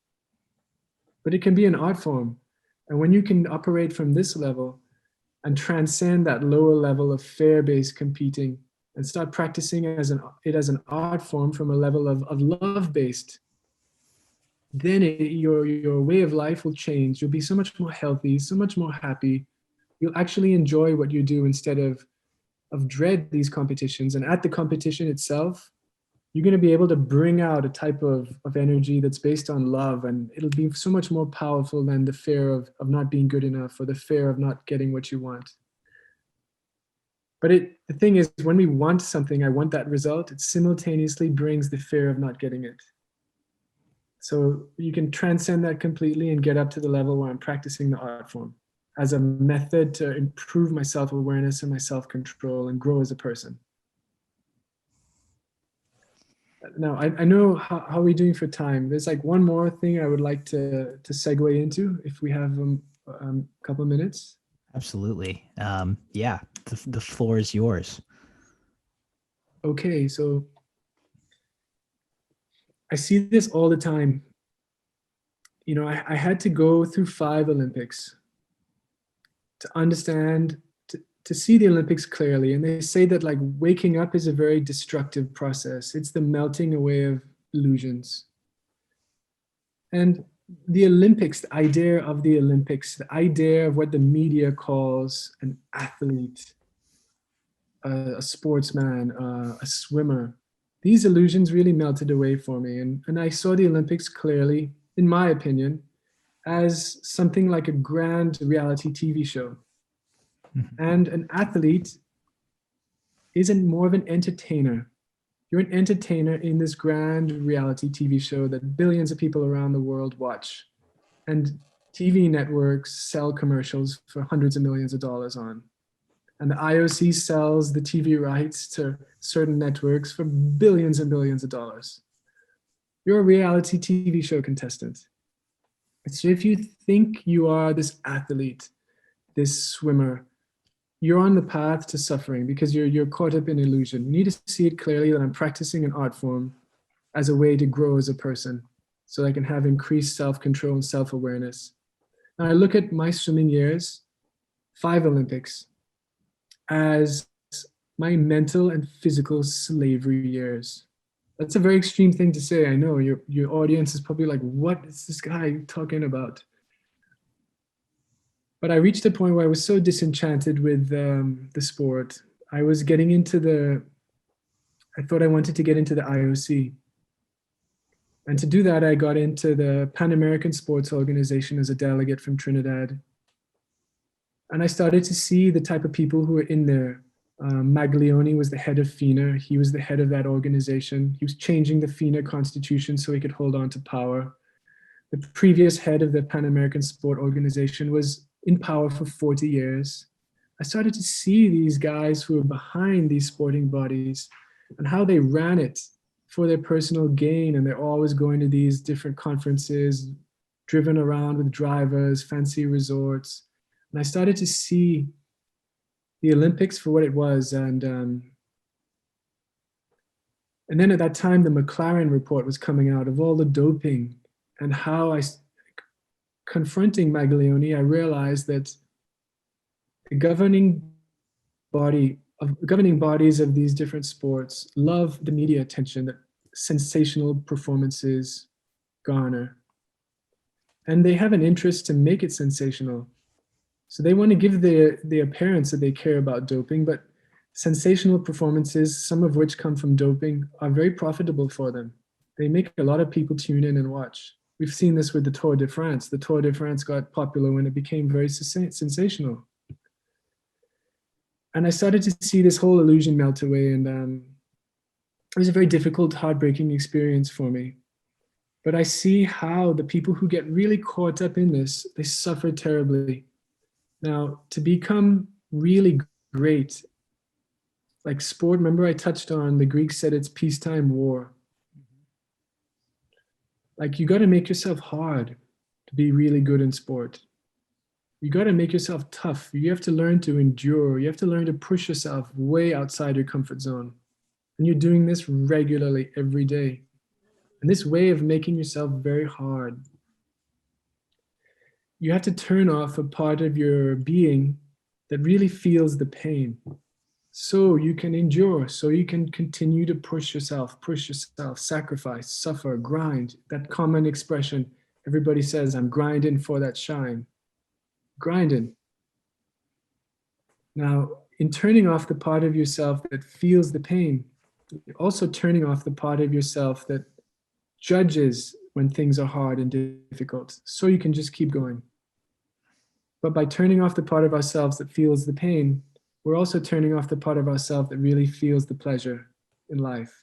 But it can be an art form. And when you can operate from this level and transcend that lower level of fear-based competing and start practicing it as an art form from a level of love-based, then your way of life will change. You'll be so much more healthy, so much more happy. You'll actually enjoy what you do instead of dread these competitions. And at the competition itself, you're going to be able to bring out a type of energy that's based on love, and it'll be so much more powerful than the fear of not being good enough or the fear of not getting what you want. But the thing is, when we want something, I want that result, it simultaneously brings the fear of not getting it. So you can transcend that completely and get up to the level where I'm practicing the art form as a method to improve my self-awareness and my self-control and grow as a person. Now, I know how are we doing for time. There's like one more thing I would like to segue into if we have a couple of minutes. Absolutely. Yeah, the floor is yours. Okay, so I see this all the time. You know, I had to go through 5 Olympics to understand, to see the Olympics clearly. And they say that like waking up is a very destructive process. It's the melting away of illusions. And the Olympics, the idea of the Olympics, the idea of what the media calls an athlete, a sportsman, a swimmer, these illusions really melted away for me. And I saw the Olympics clearly, in my opinion, as something like a grand reality TV show. And an athlete isn't more of an entertainer. You're an entertainer in this grand reality TV show that billions of people around the world watch. And TV networks sell commercials for hundreds of millions of dollars on. And the IOC sells the TV rights to certain networks for billions and billions of dollars. You're a reality TV show contestant. So if you think you are this athlete, this swimmer, you're on the path to suffering because you're caught up in illusion. You need to see it clearly that I'm practicing an art form as a way to grow as a person so I can have increased self-control and self-awareness. And I look at my swimming years, 5 Olympics, as my mental and physical slavery years. That's a very extreme thing to say. I know your audience is probably like, what is this guy talking about? But I reached a point where I was so disenchanted with the sport. I thought I wanted to get into the IOC. And to do that, I got into the Pan American Sports Organization as a delegate from Trinidad. And I started to see the type of people who were in there. Maglione was the head of FINA. He was the head of that organization. He was changing the FINA constitution so he could hold on to power. The previous head of the Pan American Sport Organization was in power for 40 years. I started to see these guys who were behind these sporting bodies and how they ran it for their personal gain, and they're always going to these different conferences, driven around with drivers, fancy resorts. And I started to see the Olympics for what it was. And then at that time, the McLaren report was coming out of all the doping, and how confronting Maglione, I realized that the governing bodies of these different sports love the media attention that sensational performances garner. And they have an interest to make it sensational. So they want to give the appearance that they care about doping, but sensational performances, some of which come from doping, are very profitable for them. They make a lot of people tune in and watch. We've seen this with the Tour de France. The Tour de France got popular when it became very sensational. And I started to see this whole illusion melt away, and it was a very difficult, heartbreaking experience for me. But I see how the people who get really caught up in this, they suffer terribly. Now, to become really great, like sport, remember I touched on the Greeks said it's peacetime war. Like, you got to make yourself hard to be really good in sport. You got to make yourself tough. You have to learn to endure. You have to learn to push yourself way outside your comfort zone. And you're doing this regularly every day. And this way of making yourself very hard, you have to turn off a part of your being that really feels the pain, so you can endure, so you can continue to push yourself, sacrifice, suffer, grind. That common expression, everybody says, I'm grinding for that shine. Grinding. Now, in turning off the part of yourself that feels the pain, you're also turning off the part of yourself that judges when things are hard and difficult, so you can just keep going. But by turning off the part of ourselves that feels the pain, we're also turning off the part of ourselves that really feels the pleasure in life.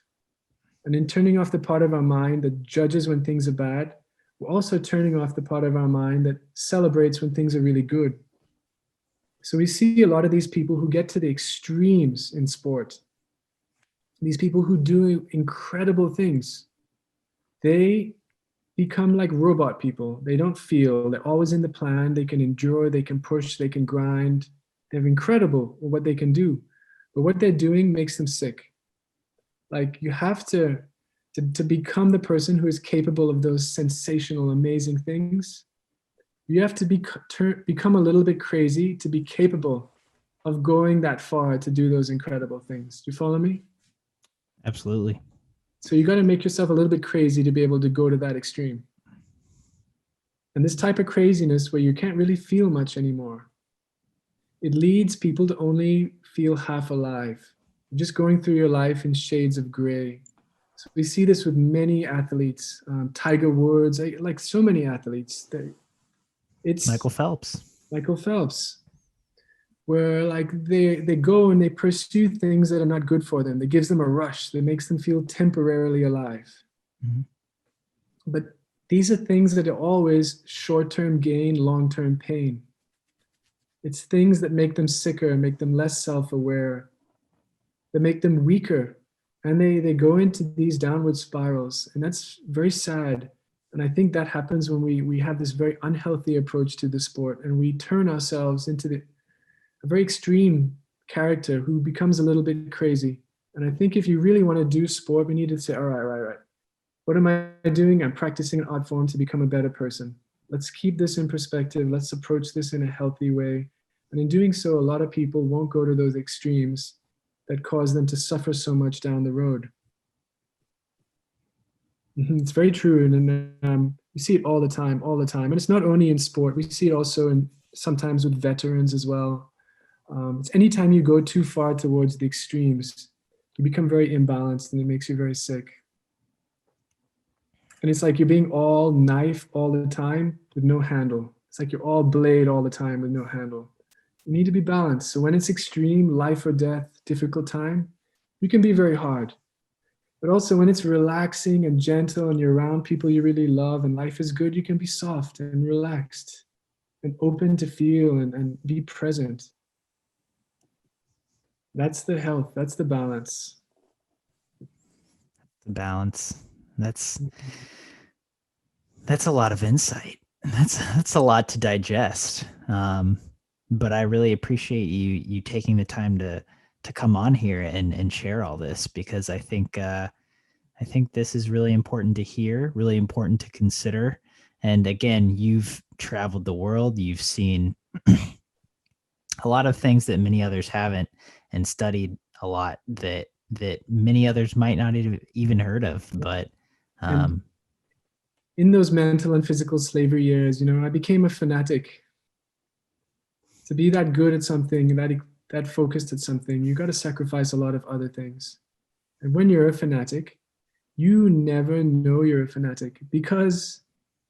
And in turning off the part of our mind that judges when things are bad, we're also turning off the part of our mind that celebrates when things are really good. So we see a lot of these people who get to the extremes in sport, these people who do incredible things, they become like robot people. They don't feel, they're always in the plan, they can endure, they can push, they can grind. They're incredible at what they can do. But what they're doing makes them sick. Like, you have to become the person who is capable of those sensational, amazing things. You have to become a little bit crazy to be capable of going that far to do those incredible things. Do you follow me? Absolutely. So you got to make yourself a little bit crazy to be able to go to that extreme. And this type of craziness where you can't really feel much anymore, it leads people to only feel half alive, just going through your life in shades of gray. So we see this with many athletes, Tiger Woods, like so many athletes. It's Michael Phelps, where like they go and they pursue things that are not good for them. That gives them a rush, that makes them feel temporarily alive. Mm-hmm. But these are things that are always short-term gain, long-term pain. It's things that make them sicker, make them less self-aware, that make them weaker. And they go into these downward spirals. And that's very sad. And I think that happens when we have this very unhealthy approach to the sport, and we turn ourselves into a very extreme character who becomes a little bit crazy. And I think if you really want to do sport, we need to say, all right. What am I doing? I'm practicing an art form to become a better person. Let's keep this in perspective. Let's approach this in a healthy way. And in doing so, a lot of people won't go to those extremes that cause them to suffer so much down the road. It's very true. And we see it all the time. And it's not only in sport. We see it also sometimes with veterans as well. It's anytime you go too far towards the extremes, you become very imbalanced and it makes you very sick. And it's like you're being all knife all the time with no handle. It's like you're all blade all the time with no handle. You need to be balanced. So when it's extreme, life or death, difficult time, you can be very hard. But also when it's relaxing and gentle and you're around people you really love and life is good, you can be soft and relaxed and open to feel and be present. That's the health. That's the balance. The balance. That's a lot of insight. That's a lot to digest. But I really appreciate you taking the time to come on here and share all this, because I think this is really important to hear, really important to consider. And again, you've traveled the world, you've seen a lot of things that many others haven't, and studied a lot that many others might not even heard of. But And um, in those mental and physical slavery years, I became a fanatic. To be that good at something, that focused at something, you got to sacrifice a lot of other things. And when you're a fanatic, you never know you're a fanatic because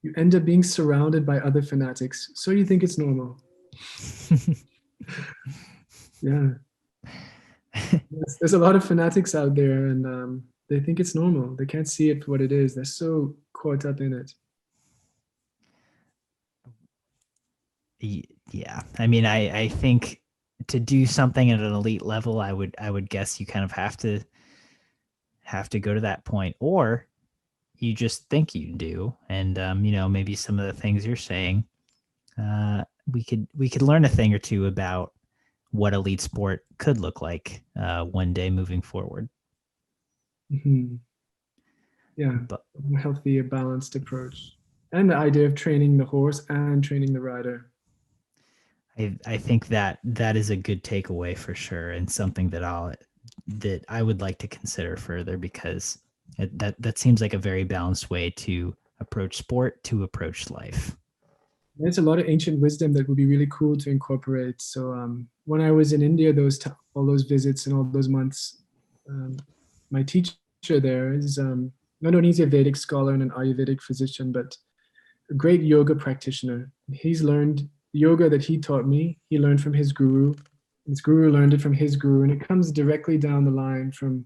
you end up being surrounded by other fanatics. So you think it's normal. Yeah. Yes, there's a lot of fanatics out there, and they think it's normal. They can't see it for what it is. They're so caught up in it. Yeah, I mean, I think to do something at an elite level, I would guess you kind of have to go to that point, or you just think you do. And maybe some of the things you're saying, we could learn a thing or two about what elite sport could look like one day moving forward. Hmm. Yeah, But a healthy, a balanced approach, and the idea of training the horse and training the rider. I think that is a good takeaway for sure, and something that I would like to consider further, because that seems like a very balanced way to approach sport, to approach life. There's a lot of ancient wisdom that would be really cool to incorporate. So when I was in India, all those visits and all those months, um, my teacher there is not only is he a Vedic scholar and an Ayurvedic physician, but a great yoga practitioner. He's learned yoga that he taught me. He learned from his guru. His guru learned it from his guru, and it comes directly down the line from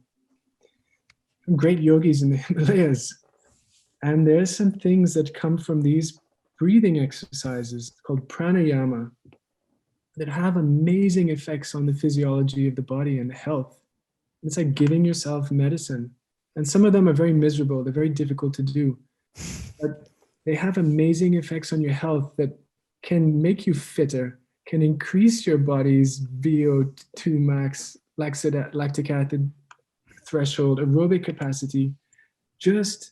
great yogis in the Himalayas. And there's some things that come from these breathing exercises called pranayama that have amazing effects on the physiology of the body and health. It's like giving yourself medicine. And some of them are very miserable, they're very difficult to do. But they have amazing effects on your health that can make you fitter, can increase your body's VO2 max, lactic acid threshold, aerobic capacity, just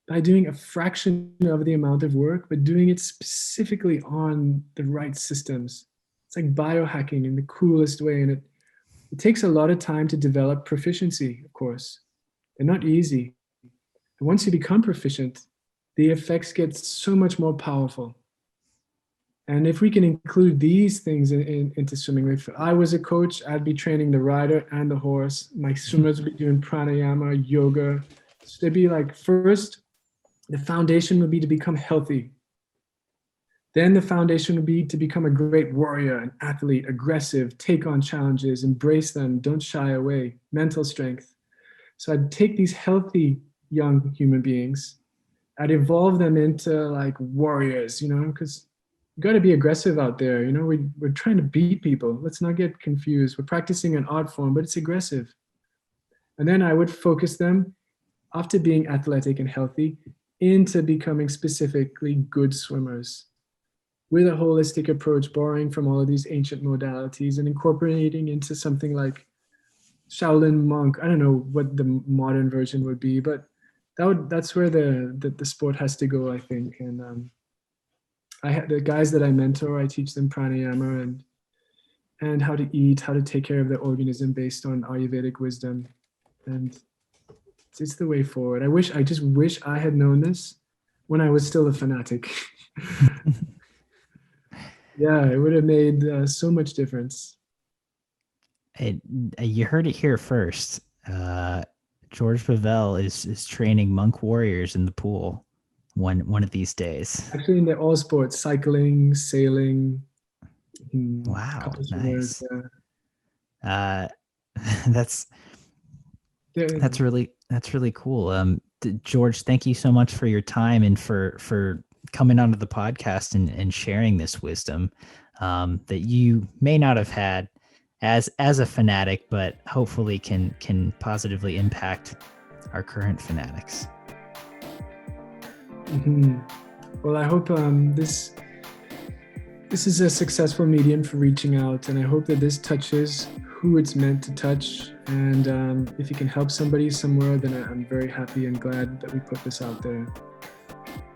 by doing a fraction of the amount of work, but doing it specifically on the right systems. It's like biohacking in the coolest way. And it takes a lot of time to develop proficiency, of course. They're not easy. And once you become proficient, the effects get so much more powerful. And if we can include these things into swimming, if I was a coach, I'd be training the rider and the horse. My swimmers would be doing pranayama, yoga. So they'd be like, first, the foundation would be to become healthy. Then the foundation would be to become a great warrior, an athlete, aggressive, take on challenges, embrace them, don't shy away, mental strength. So I'd take these healthy young human beings, I'd evolve them into like warriors, because you got to be aggressive out there. We're trying to beat people. Let's not get confused. We're practicing an art form, but it's aggressive. And then I would focus them, after being athletic and healthy, into becoming specifically good swimmers with a holistic approach, borrowing from all of these ancient modalities and incorporating into something like Shaolin monk. I don't know what the modern version would be, but that's where the sport has to go, I think. And I had the guys that I mentor, I teach them pranayama and how to eat, how to take care of their organism based on Ayurvedic wisdom. And it's the way forward. I just wish I had known this when I was still a fanatic. Yeah, it would have made so much difference. It, you heard it here first. George Bovell is training monk warriors in the pool one of these days. Actually, in the all sports, cycling, sailing, a Wow, couple of swimmers. nice. Uh, that's that's really cool. George, thank you so much for your time and for coming onto the podcast and sharing this wisdom that you may not have had as a fanatic, but hopefully can positively impact our current fanatics. Mm-hmm. Well, I hope this is a successful medium for reaching out, and I hope that this touches who it's meant to touch. And if you can help somebody somewhere, then I'm very happy and glad that we put this out there.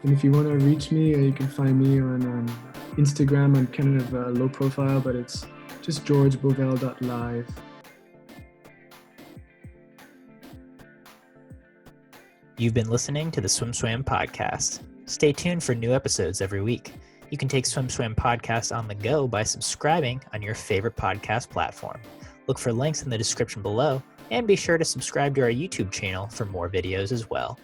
And if you want to reach me, you can find me on Instagram. I'm kind of low profile, but it's just georgebovell.live. You've been listening to the SwimSwam podcast. Stay tuned for new episodes every week. You can take SwimSwam podcast on the go by subscribing on your favorite podcast platform. Look for links in the description below, and be sure to subscribe to our YouTube channel for more videos as well.